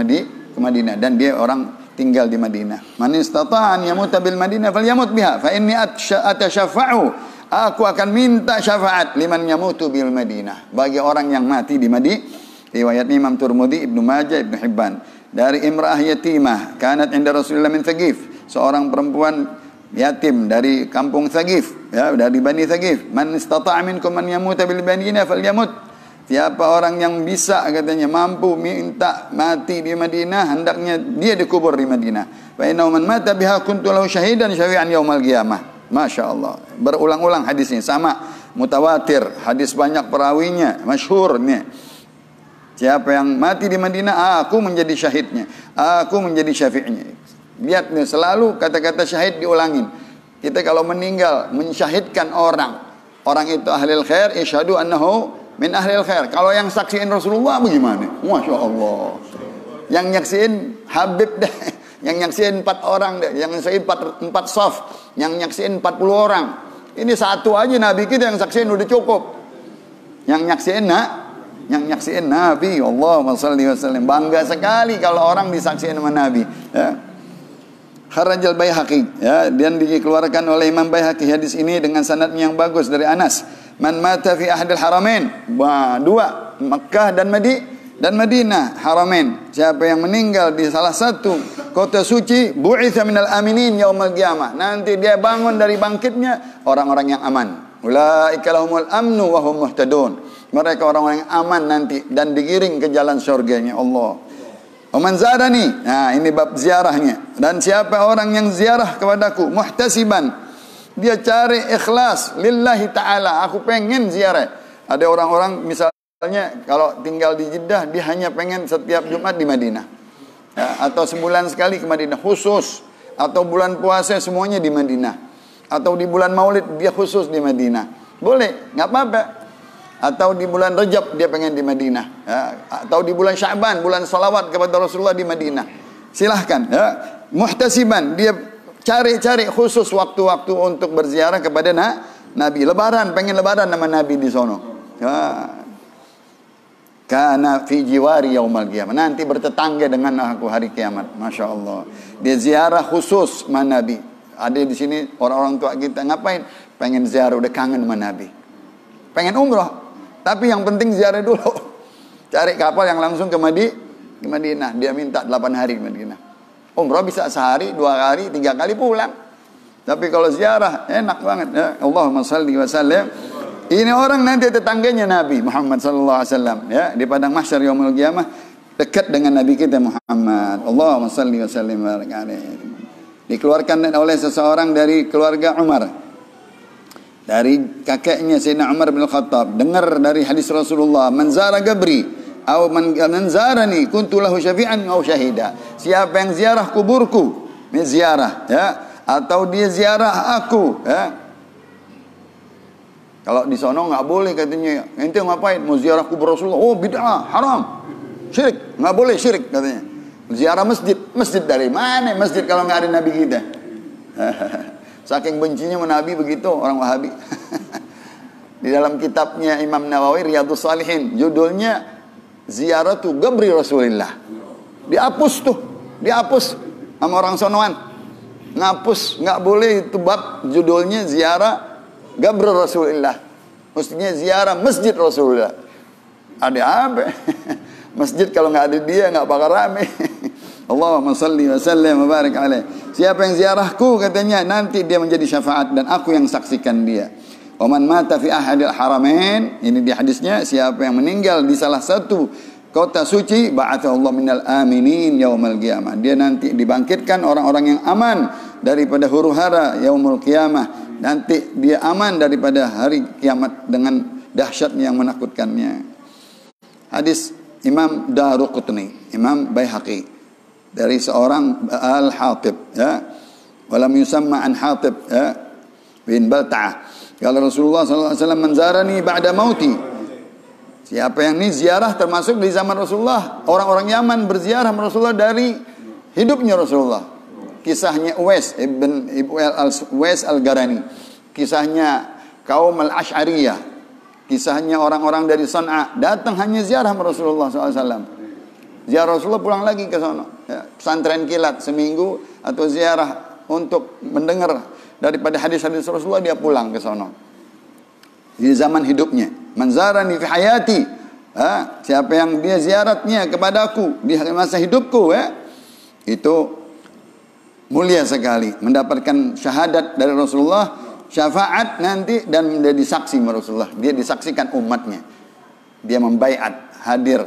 Speaker 2: Madinah. Dan dia orang tinggal di Madinah. Man istata'a an yamuta bil Madinah falyamut biha fa inni atasyafa'u. Aku akan minta syafaat liman yamutu bil Madinah, bagi orang yang mati di Madinah. Riwayat Imam Tirmidzi, Ibnu Majah, Ibnu Hibban. Dari imra'ah yatimah kanat inda Rasulullah min Thaqif, seorang perempuan yatim dari kampung Thaqif, ya, dari Bani Thaqif. Man istata'a minkum man yamuta bil Madinah falyamut. Siapa orang yang bisa, katanya, mampu minta mati di Madinah, hendaknya dia dikubur di Madinah. Fa innahu man mata biha kuntu lahu syahidan syafi'an yaumal qiyamah. Masya Allah. Berulang-ulang hadis ini, sama, mutawatir, hadis banyak perawinya, masyhurnya. Siapa yang mati di Madinah, aku menjadi syahidnya, aku menjadi syafi'nya. Lihat nih, selalu kata-kata syahid diulangin. Kita kalau meninggal mensyahidkan orang itu ahlil khair, isyhadu annahu min ahlil khair. Kalau yang saksiin Rasulullah bagaimana? Masya Allah. Yang nyaksiin Habib deh, yang nyaksiin 4 orang deh, yang nyaksiin 4 saf, yang nyaksiin 40 orang. Ini satu aja Nabi kita yang saksiin udah cukup. Yang nyaksiin Nabi, Allahumma shalli wa sallim. Bangga sekali kalau orang disaksiin sama Nabi, ya. Kharajal Baihaqi, ya, dan dikeluarkan oleh Imam Baihaqi hadis ini dengan sanadnya yang bagus dari Anas. Man mata fi ahadil haramain, dua, Makkah dan Madinah, haramain. Siapa yang meninggal di salah satu kota suci, bu'itsa minal aminin yaumal qiyamah. Nanti dia bangun dari bangkitnya orang-orang yang aman. Ulaika lahumul amnu wa hum muhtadun. Mereka orang-orang yang aman nanti dan digiring ke jalan surganya Allah. Waman zarani, nah ini bab ziarahnya. Dan siapa orang yang ziarah kepadaku muhtasiban, dia cari ikhlas lillahi ta'ala, aku pengen ziarah. Ada orang-orang misalnya kalau tinggal di Jeddah, dia hanya pengen setiap Jumat di Madinah, ya, atau sebulan sekali ke Madinah khusus, atau bulan puasa semuanya di Madinah, atau di bulan Maulid dia khusus di Madinah. Boleh, nggak apa-apa. Atau di bulan Rajab dia pengen di Madinah, ya. Atau di bulan Sya'ban, bulan salawat kepada Rasulullah di Madinah. Silahkan, ya. Muhtasiban, dia cari-cari khusus waktu-waktu untuk berziarah kepada Nabi. Lebaran, pengen lebaran sama Nabi di sono, ya. Kana fi jiwari yaumal qiyamah, nanti bertetangga dengan aku hari kiamat. Masya Allah. Dia ziarah khusus sama Nabi. Ada di sini orang-orang tua kita ngapain? Pengen ziarah, udah kangen sama Nabi. Pengen umroh, tapi yang penting ziarah dulu. Cari kapal yang langsung ke Madinah. Dia minta 8 hari ke Madinah. Umrah bisa sehari, 2 hari, 3 kali pulang. Tapi kalau ziarah enak banget, ya. Allahumma shalli wa sallim. Ini orang nanti tetangganya Nabi Muhammad sallallahu alaihi wasallam, ya, di padang mahsyar yaumul qiyamah, dekat dengan Nabi kita Muhammad. Allahumma shalli wa sallim wa barik alaihi. Dikeluarkan oleh seseorang dari keluarga Umar, dari kakeknya Sayyidina Umar bin Khattab, dengar dari hadis Rasulullah, man zara gabri atau man zarani kuntu lahu syafi'an aw syahida. Siapa yang ziarah kuburku, ini ziarah, ya, atau dia ziarah aku, ya. Kalau di sono nggak boleh katanya, ente ngapain mau ziarah kubur Rasulullah? Oh bid'ah, haram, syirik, nggak boleh syirik katanya. Ziarah masjid dari mana masjid kalau nggak ada Nabi kita? Saking bencinya sama Nabi begitu orang Wahabi. Di dalam kitabnya Imam Nawawi Riyadhus Shalihin, judulnya Ziyaratu Gabri Rasulillah. Dihapus sama orang sonoan. Ngapus, nggak boleh itu bab judulnya ziarah Gabri Rasulillah. Mestinya ziarah masjid Rasulullah. Ada apa? Masjid kalau nggak ada dia nggak bakal rame. Allahumma salli wa sallim wa barik alaih. Siapa yang ziarahku katanya nanti dia menjadi syafaat dan aku yang saksikan dia. Wa man mata fi ahadil haramain, ini di hadisnya, siapa yang meninggal di salah satu kota suci, ba'atha Allah minal aminin yaumal qiyamah. Dia nanti dibangkitkan orang-orang yang aman daripada huru-hara yaumul qiyamah. Nanti dia aman daripada hari kiamat dengan dahsyatnya yang menakutkannya. Hadis Imam Daruqutni, Imam Baihaqi, dari seorang Al-Hatib, ya. Walam yusamma an Hatib, ya, bin Balta'ah. Kalau Rasulullah SAW menzarani ba'da mauti. Siapa yang ini ziarah termasuk di zaman Rasulullah. Orang-orang Yaman berziarah Rasulullah dari hidupnya Rasulullah. Kisahnya Uwais al-Garani. Kisahnya kaum al-Ash'ariyah. Kisahnya orang-orang dari San'a datang hanya ziarah Rasulullah SAW. Ziarah Rasulullah pulang lagi ke sono. Ya, pesantren kilat seminggu atau ziarah untuk mendengar daripada hadis-hadis Rasulullah, dia pulang ke sono. Di zaman hidupnya. Man zarani fi hayati. Siapa yang dia ziaratnya kepadaku di masa hidupku, itu mulia sekali, mendapatkan syahadat dari Rasulullah, syafaat nanti, dan menjadi saksi Rasulullah. Dia disaksikan umatnya. Dia membaiat, hadir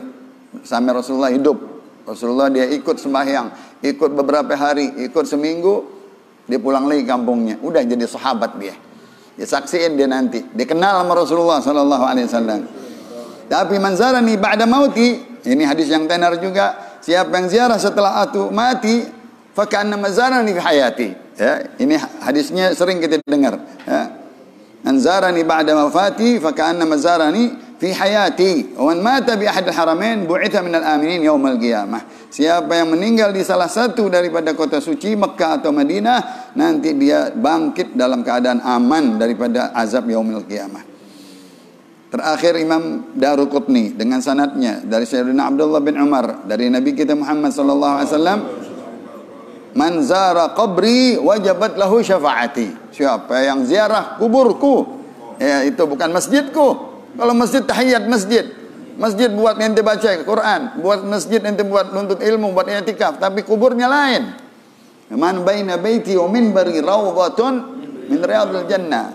Speaker 2: sampai Rasulullah hidup. Rasulullah dia ikut sembahyang, ikut beberapa hari, ikut seminggu, dia pulang lagi kampungnya. Udah jadi sahabat dia. Dia saksiin dia nanti. Dia kenal sama Rasulullah sallallahu alaihi wasallam. Tapi man zarani ba'da mauti, ini hadis yang tenar juga. Siapa yang ziarah setelah aku mati, fa ka'annama zarani fi hayati. Ya, ini hadisnya sering kita dengar. Ya. Man zarani ba'da wafati, fa ka'annama zarani fi hayati. Wa man mata bi ahad al-haramain bu'itha min al-aminin yaumil qiyamah. Siapa yang meninggal di salah satu daripada kota suci Mekah atau Madinah, nanti dia bangkit dalam keadaan aman daripada azab yaumil qiyamah. Terakhir Imam Daruqutni dengan sanadnya dari Sayyidina Abdullah bin Umar dari Nabi kita Muhammad sallallahu alaihi wasallam, man zara qabri wajabat lahu syafaati. Siapa yang ziarah kuburku, ya itu bukan masjidku. Kalau masjid tahiyat masjid. Masjid buat ente baca Quran, buat masjid ente buat nuntut ilmu, buat i'tikaf, tapi kuburnya lain. Man baina baiti wa minbari rawdatun min riyadil jannah.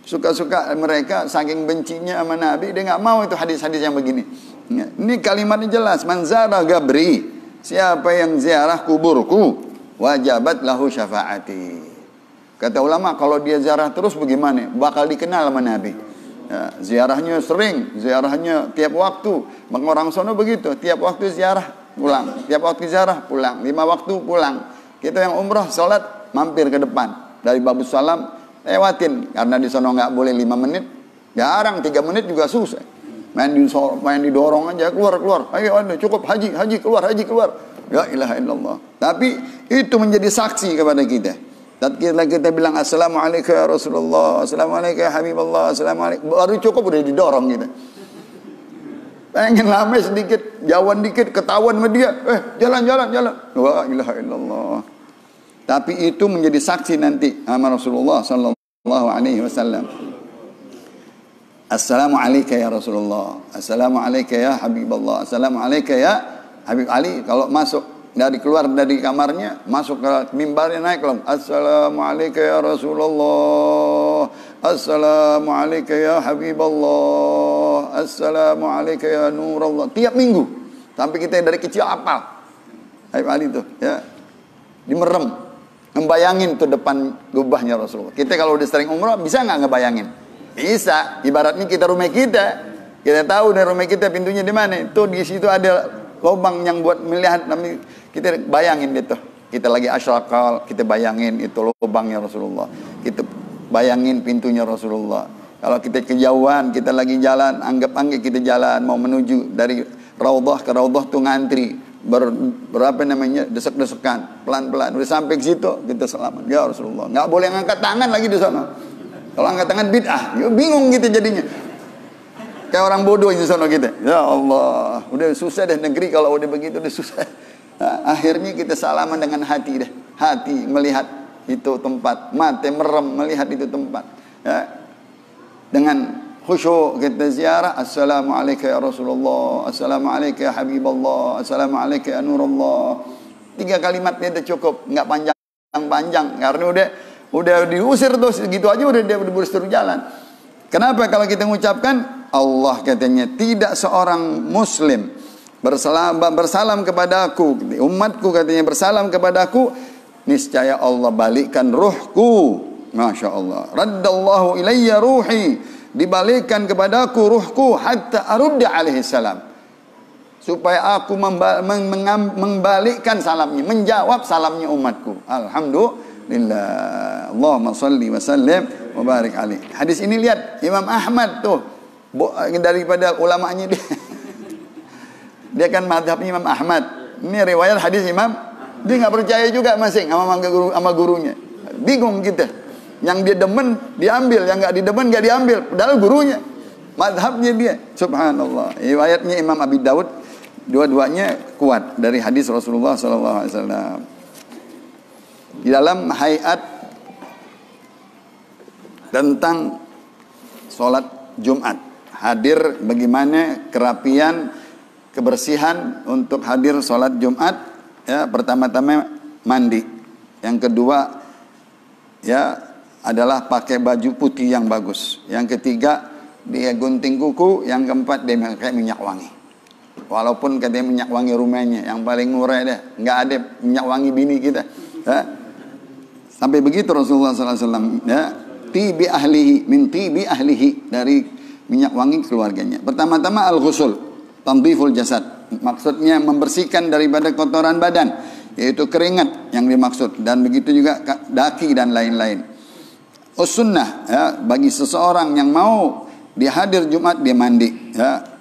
Speaker 2: Suka-suka mereka saking bencinya sama Nabi, dia enggak mau itu hadis-hadis yang begini. Ini kalimatnya jelas, man zara gabri, siapa yang ziarah kuburku, wajabat lahu syafaati. Kata ulama, kalau dia ziarah terus bagaimana? Bakal dikenal sama Nabi. Ya, ziarahnya sering, ziarahnya tiap waktu. Maka orang sono begitu, tiap waktu ziarah pulang, tiap waktu ziarah pulang, 5 waktu pulang. Kita yang umrah salat mampir ke depan dari Babus Salam, lewatin karena di sono nggak boleh 5 menit, jarang 3 menit juga susah. Main didorong aja keluar, ayo cukup haji keluar. Ya ilaha illallah. Tapi itu menjadi saksi kepada kita. Tatkala kita bilang assalamualaikum ya Rasulullah, assalamualaikum ya Habibullah, assalamualaikum, baru cukup udah didorong kita. Pengen lama sedikit, jauhan dikit, ketahuan sama dia, jalan. Wa ilaha illallah. Tapi itu menjadi saksi nanti sama Rasulullah sallallahu alaihi wasallam. Assalamualaikum ya Rasulullah, assalamualaikum ya Habibullah, assalamualaikum ya Habib Ali. Kalau masuk keluar dari kamarnya, masuk ke mimbarnya, naik lagi. Assalamualaikum ya Rasulullah, assalamualaikum ya Habibullah, assalamualaikum ya Nurullah. Tiap minggu, sampai kita dari kecil hafal. Habib Ali itu, ya, dimerem, ngebayangin tuh depan gubahnya Rasulullah. Kita kalau udah sering umrah, bisa nggak ngebayangin? Bisa. Ibaratnya kita rumah kita tahu dari rumah kita pintunya di mana. Itu di situ ada lubang yang buat melihat, kita bayangin itu. Kita lagi asyrakal, kita bayangin itu lubangnya Rasulullah. Kita bayangin pintunya Rasulullah. Kalau kita kejauhan, kita lagi jalan, anggap kita jalan mau menuju dari raudhah ke raudhah tuh ngantri, berapa namanya, desek-desekan, pelan-pelan. Udah sampai ke situ, kita selamat. Ya Rasulullah. Nggak boleh ngangkat tangan lagi di sana. Kalau angkat tangan bid'ah, bingung kita jadinya. Kayak orang bodoh di sana kita. Ya Allah, udah susah deh negeri kalau udah begitu, udah susah. Nah, akhirnya kita salaman dengan hati deh. Hati melihat itu tempat, mata merem melihat itu tempat. Ya. Dengan khusyuk kita ziarah, assalamualaikum ya Rasulullah, assalamualaikum ya Habibullah, assalamualaikum ya Nurullah. 3 kalimat dia udah cukup, nggak panjang-panjang karena udah diusir tuh segitu aja udah dia berseru jalan. Kenapa kalau kita mengucapkan Allah katanya tidak seorang muslim bersalam kepadaku, umatku katanya bersalam kepadaku, niscaya Allah balikkan ruhku. Masya Allah. Raddallahu ilayya ruhi, dibalikkan kepadaku ruhku hatta arudda alaihi salam, supaya aku membalikkan salamnya, menjawab salamnya umatku. Alhamdulillah. Allahumma salli wa sallim wa barik alaihi. Hadis ini lihat Imam Ahmad tuh, daripada ulamanya dia kan madhabnya Imam Ahmad. Ini riwayat hadis Imam, dia nggak percaya juga masing sama gurunya. Bingung kita. Yang dia demen diambil, yang nggak didemen nggak diambil. Padahal gurunya, madhabnya dia. Subhanallah. Riwayatnya Imam Abi Daud Dua-duanya kuat dari hadis Rasulullah SAW. Di dalam hayat tentang sholat Jumat, hadir bagaimana kerapian, kebersihan untuk hadir sholat Jumat. Ya, pertama-tama mandi. Yang kedua ya adalah pakai baju putih yang bagus. Yang ketiga dia gunting kuku. Yang keempat dia pakai minyak wangi. Walaupun katanya minyak wangi rumahnya yang paling murah deh, nggak ada minyak wangi bini kita. Ya. Sampai begitu Rasulullah SAW. Ya, tibi ahlihi, min tibi ahlihi, dari minyak wangi keluarganya. Pertama-tama al-ghusul, tanziful jasad. Maksudnya membersihkan daripada kotoran badan, yaitu keringat yang dimaksud, dan begitu juga daki dan lain-lain. Sunnah ya, bagi seseorang yang mau dia hadir Jumat dia mandi. Ya.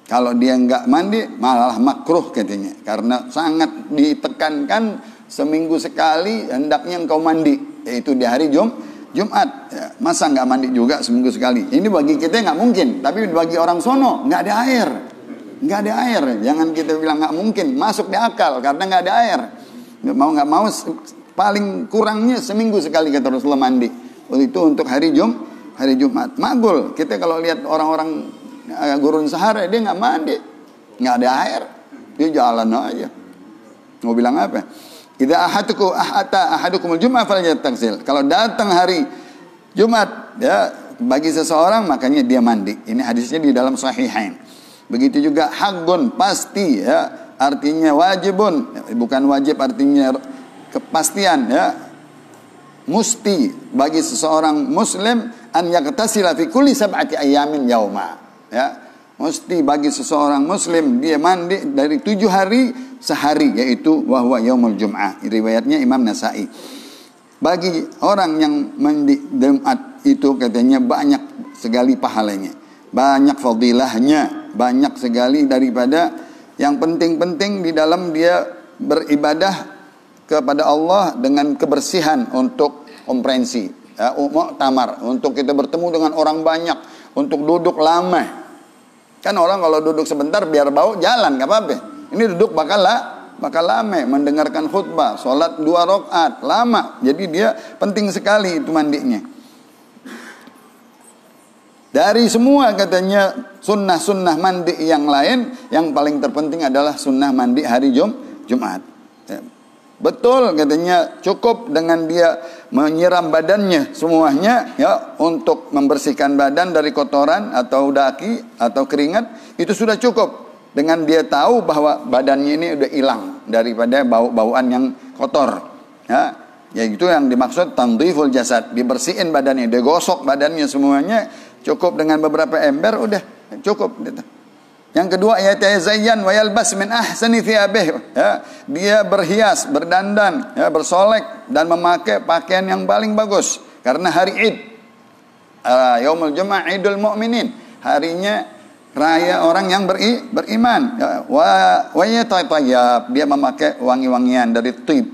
Speaker 2: Kalau dia enggak mandi malah makruh katanya, karena sangat ditekankan seminggu sekali hendaknya engkau mandi, yaitu di hari Jumat. Ya, masa enggak mandi juga seminggu sekali? Ini bagi kita enggak mungkin, tapi bagi orang sono enggak ada air. Enggak ada air. Jangan kita bilang enggak mungkin, masuk di akal karena enggak ada air. Enggak mau paling kurangnya seminggu sekali kata Rasulullah mandi. Itu untuk hari Jumat. Magul. Kita kalau lihat orang-orang gurun Sahara dia nggak mandi, nggak ada air, dia jalan aja. Mau bilang apa? Idza ahadukumul Jum'ah falyataksil. Kalau datang hari Jumat ya bagi seseorang makanya dia mandi. Ini hadisnya di dalam Sahihain. Begitu juga haqqun, pasti ya, artinya wajibun, bukan wajib artinya kepastian ya. Musti bagi seseorang muslim an yaktasila fi kulli sab'ati ayamin yauma. Ya, mesti bagi seseorang muslim dia mandi dari 7 hari sehari, yaitu wahwa yaumul jum'ah. Riwayatnya Imam Nasai. Bagi orang yang mandi Jumat itu katanya banyak sekali pahalanya, banyak fadilahnya, banyak sekali daripada yang penting-penting di dalam dia beribadah kepada Allah dengan kebersihan untuk komprehensi, ya, muktamar, untuk kita bertemu dengan orang banyak, untuk duduk lama. Kan orang kalau duduk sebentar biar bau jalan nggak apa-apa. Ini duduk bakal lama mendengarkan khutbah, sholat 2 rakaat lama. Jadi dia penting sekali itu mandinya. Dari semua katanya sunnah-sunnah mandi yang lain, yang paling terpenting adalah sunnah mandi hari Jumat. Ya. Betul katanya cukup dengan dia menyiram badannya semuanya ya untuk membersihkan badan dari kotoran atau daki atau keringat, itu sudah cukup. Dengan dia tahu bahwa badannya ini udah hilang daripada bau-bauan yang kotor. Ya, itu yang dimaksud tanziful jasad, dibersihin badannya, digosok badannya semuanya, cukup dengan beberapa ember udah cukup gitu. Yang kedua ya tazayyan wa yalbas min ahsani thiyabih, ya, dia berhias, berdandan, ya, bersolek dan memakai pakaian yang paling bagus karena hari Id. Yaumul Jum'ah Idul Mu'minin, harinya raya orang yang beriman. Ya, wa yatayyab, dia memakai wangi-wangian dari thib.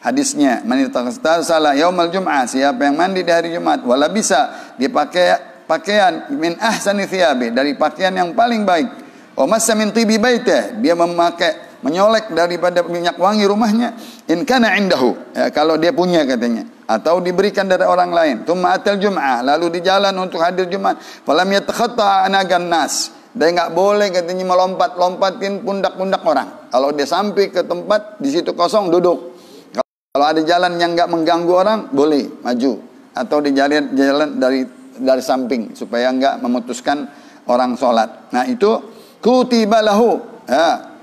Speaker 2: Hadisnya man ittaghsala yaumul Jum'ah, siapa yang mandi di hari Jumat, wala bisa dipakai pakaian min ahsani thiyabih, dari pakaian yang paling baik. Masa min tibi baitih, dia memakai menyolek daripada minyak wangi rumahnya, in kana indahu, ya, kalau dia punya katanya, atau diberikan dari orang lain. Tsumma atal Jum'ah, lalu di jalan untuk hadir Jumat, falam yatakhatta anagan nas, dia enggak boleh katanya melompat-lompatin pundak-pundak orang. Kalau dia sampai ke tempat di situ kosong duduk. Kalau ada jalan yang enggak mengganggu orang boleh maju, atau di jalan dari samping supaya enggak memutuskan orang sholat. Nah itu kutiba lahu, ya,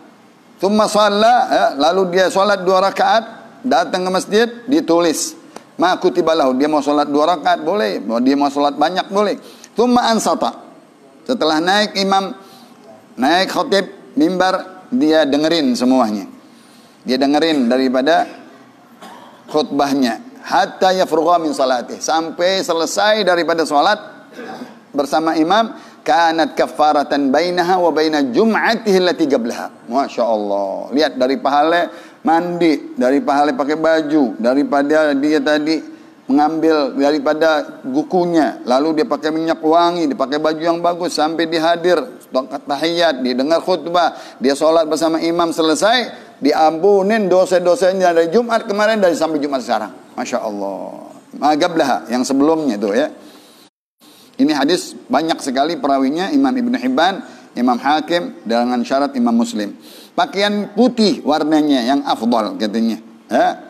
Speaker 2: thumma shalla, ya, lalu dia sholat 2 rakaat, datang ke masjid, ditulis ma kutiba lahu, dia mau sholat 2 rakaat boleh, dia mau sholat banyak boleh. Thumma ansata, setelah naik imam, naik khatib mimbar, dia dengerin semuanya, dia dengerin daripada khutbahnya, hatta yafrugha min salatih, sampai selesai daripada sholat bersama imam. Kanat kafaratan bainaha wa baina jum'atihi allati qablaha. Masya Allah. Lihat dari pahala mandi, dari pahala pakai baju, daripada dia tadi mengambil daripada gukunya, lalu dia pakai minyak wangi, dia pakai baju yang bagus sampai dia hadir tahiyat, dia dengar khutbah, dia sholat bersama imam selesai, diampunin dosa-dosanya dari Jumat kemarin dari sampai Jumat sekarang. Masya Allah. Magablah yang sebelumnya tuh ya. Ini hadis banyak sekali perawinya Imam Ibn Hibban, Imam Hakim dengan syarat Imam Muslim. Pakaian putih warnanya yang afdal katanya. Ya.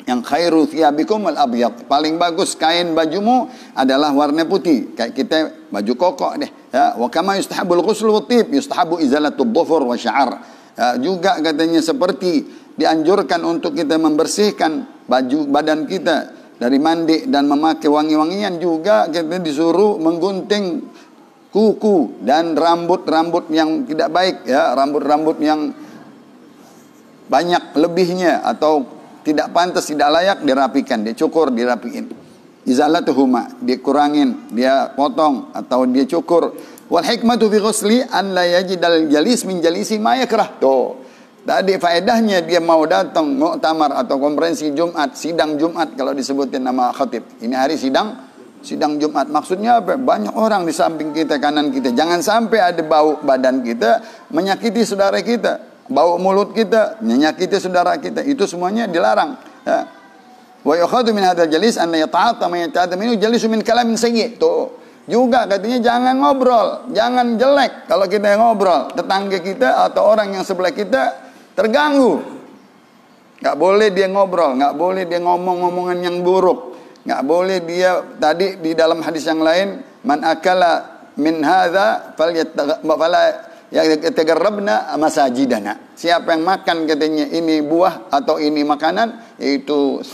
Speaker 2: Yang khairu thiyabikum al-abyad. Paling bagus kain bajumu adalah warna putih. Kayak kita baju koko deh. Ya, wa kama yustahabul ghusl wa tib, yustahabu izalatud dhufur wa sya'ar. Ya, juga katanya seperti dianjurkan untuk kita membersihkan baju badan kita dari mandi dan memakai wangi-wangian, juga kita disuruh menggunting kuku dan rambut-rambut yang tidak baik ya, rambut-rambut yang banyak lebihnya atau tidak pantas, tidak layak dirapikan, dicukur, dirapiin. Izalatuhuma, dikurangin, dia potong atau dia cukur. Wal hikmatu fi ghusli an la yajidal jalis min jalisi ma yakrah. Tuh. Tadi faedahnya dia mau datang muktamar atau konferensi Jumat, sidang Jumat kalau disebutin nama khatib. Ini hari sidang Jumat. Maksudnya apa? Banyak orang di samping kita, kanan kita. Jangan sampai ada bau badan kita menyakiti saudara kita. Bau mulut kita menyakiti saudara kita, itu semuanya dilarang ya. Wa yukhadhu min hadzal jalis an yata'atta man yata'atta minhu jalisu min kalamin sayyi. Tuh juga katanya jangan ngobrol, jangan jelek. Kalau kita ngobrol, tetangga kita atau orang yang sebelah kita terganggu, nggak boleh dia ngobrol, nggak boleh dia ngomong-ngomongan yang buruk, nggak boleh dia. Tadi di dalam hadis yang lain, man akala min hadza fala yatagarrabna masajidana. Siapa yang makan katanya ini buah atau ini makanan, yaitu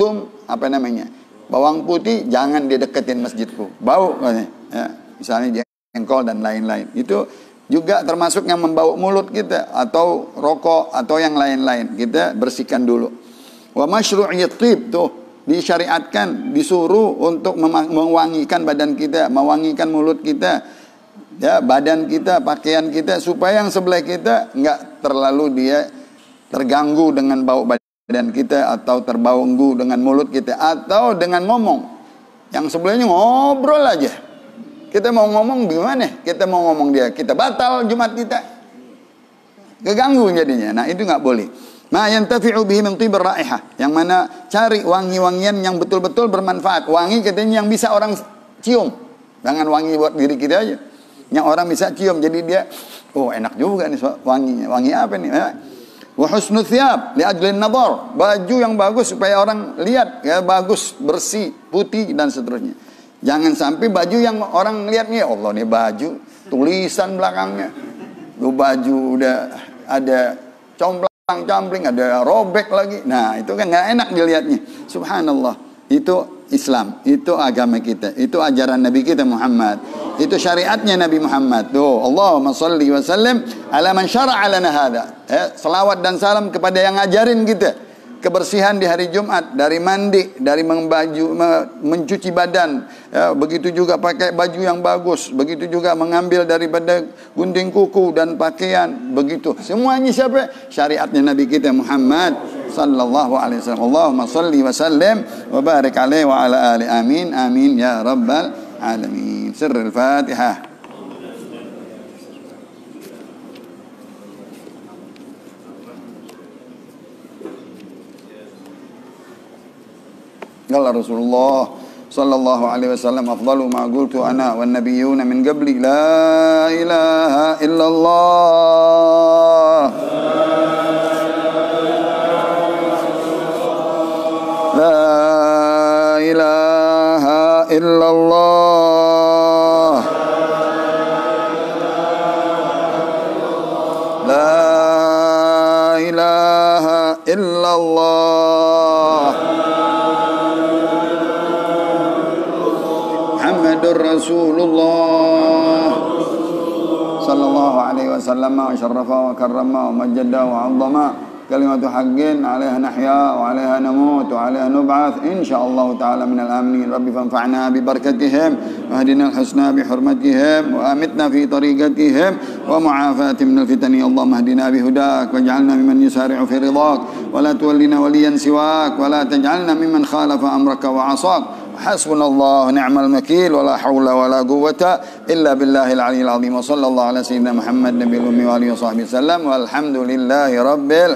Speaker 2: bawang putih, jangan dia deketin masjidku, bau katanya ya, misalnya jengkol dan lain-lain. Itu juga termasuk yang membau mulut kita, atau rokok atau yang lain-lain, kita bersihkan dulu. Wa masyru'iyyat thib, tuh disyariatkan, disuruh untuk mewangikan badan kita, mewangikan mulut kita ya, badan kita, pakaian kita, supaya yang sebelah kita nggak terlalu dia terganggu dengan bau badan kita, atau terbanggu dengan mulut kita, atau dengan ngomong. Yang sebelahnya ngobrol aja, kita mau ngomong gimana? Kita mau ngomong kita batal Jumat kita, keganggu jadinya. Nah itu nggak boleh. Ma yantafi'u bihi min tibir raihah, yang mana cari wangi-wangian yang betul-betul bermanfaat. Wangi katanya yang bisa orang cium, jangan wangi buat diri kita aja, yang orang bisa cium, jadi dia, oh enak juga nih wanginya. Wangi apa nih ya? Wa husnul thiyab li ajlin nadhar, baju yang bagus supaya orang lihat ya, bagus, bersih, putih dan seterusnya. Jangan sampai baju yang orang lihat nih, Allah nih baju tulisan belakangnya, tuh baju udah ada complang-campling, ada robek lagi. Nah itu kan nggak enak dilihatnya. Subhanallah, itu Islam, itu agama kita, itu ajaran Nabi kita Muhammad, itu syariatnya Nabi Muhammad. Tuh, Allahumma salli wa sallim ala man syara'a lana hadha. Selawat dan salam kepada yang ngajarin kita kebersihan di hari Jumat, dari mandi, dari mencuci badan, ya, begitu juga pakai baju yang bagus, begitu juga mengambil daripada gunting kuku dan pakaian, begitu. Semuanya siapa? Syariatnya Nabi kita Muhammad sallallahu alaihi wasallam. Allahumma salli wa sallim wa barik alaihi wa ala ali, amin amin ya rabbal alamin. Sirrul Fatihah. Qala Rasulullah sallallahu alaihi wasallam, afdalu ma qultu ana wan nabiyyuna min qabli, la ilaha illallah, la ilaha illallah, la ilaha illallah, Muhammadur Rasulullah sallallahu alaihi wasallam, wa syarrafa wa karrama wa majjada wa 'azzama, kalimatu haqqin 'alaiha nahya wa 'alaiha namut wa 'alaiha nub'ats insyaallah ta'ala minal aminin. Rabbi fanfa'na bi barakatihim wa hadina al-husna bi hurmatihim wa amitna fi tariqatihim wa mu'afati minal fitani. Allahumma hdina bi hudak waj'alna mimman yusari'u fi ridak wa la tuwallina waliyan siwak wa la taj'alna mimman khalafa amraka wa 'asak. Hasbunallah ni'mal wakil wa la haula wa la quwwata illa billahil aliyyil azim. Wa sallallahu ala sayyidina Muhammad nabiyil ummi wa alihi wa sahbihi sallam. Walhamdulillahi rabbil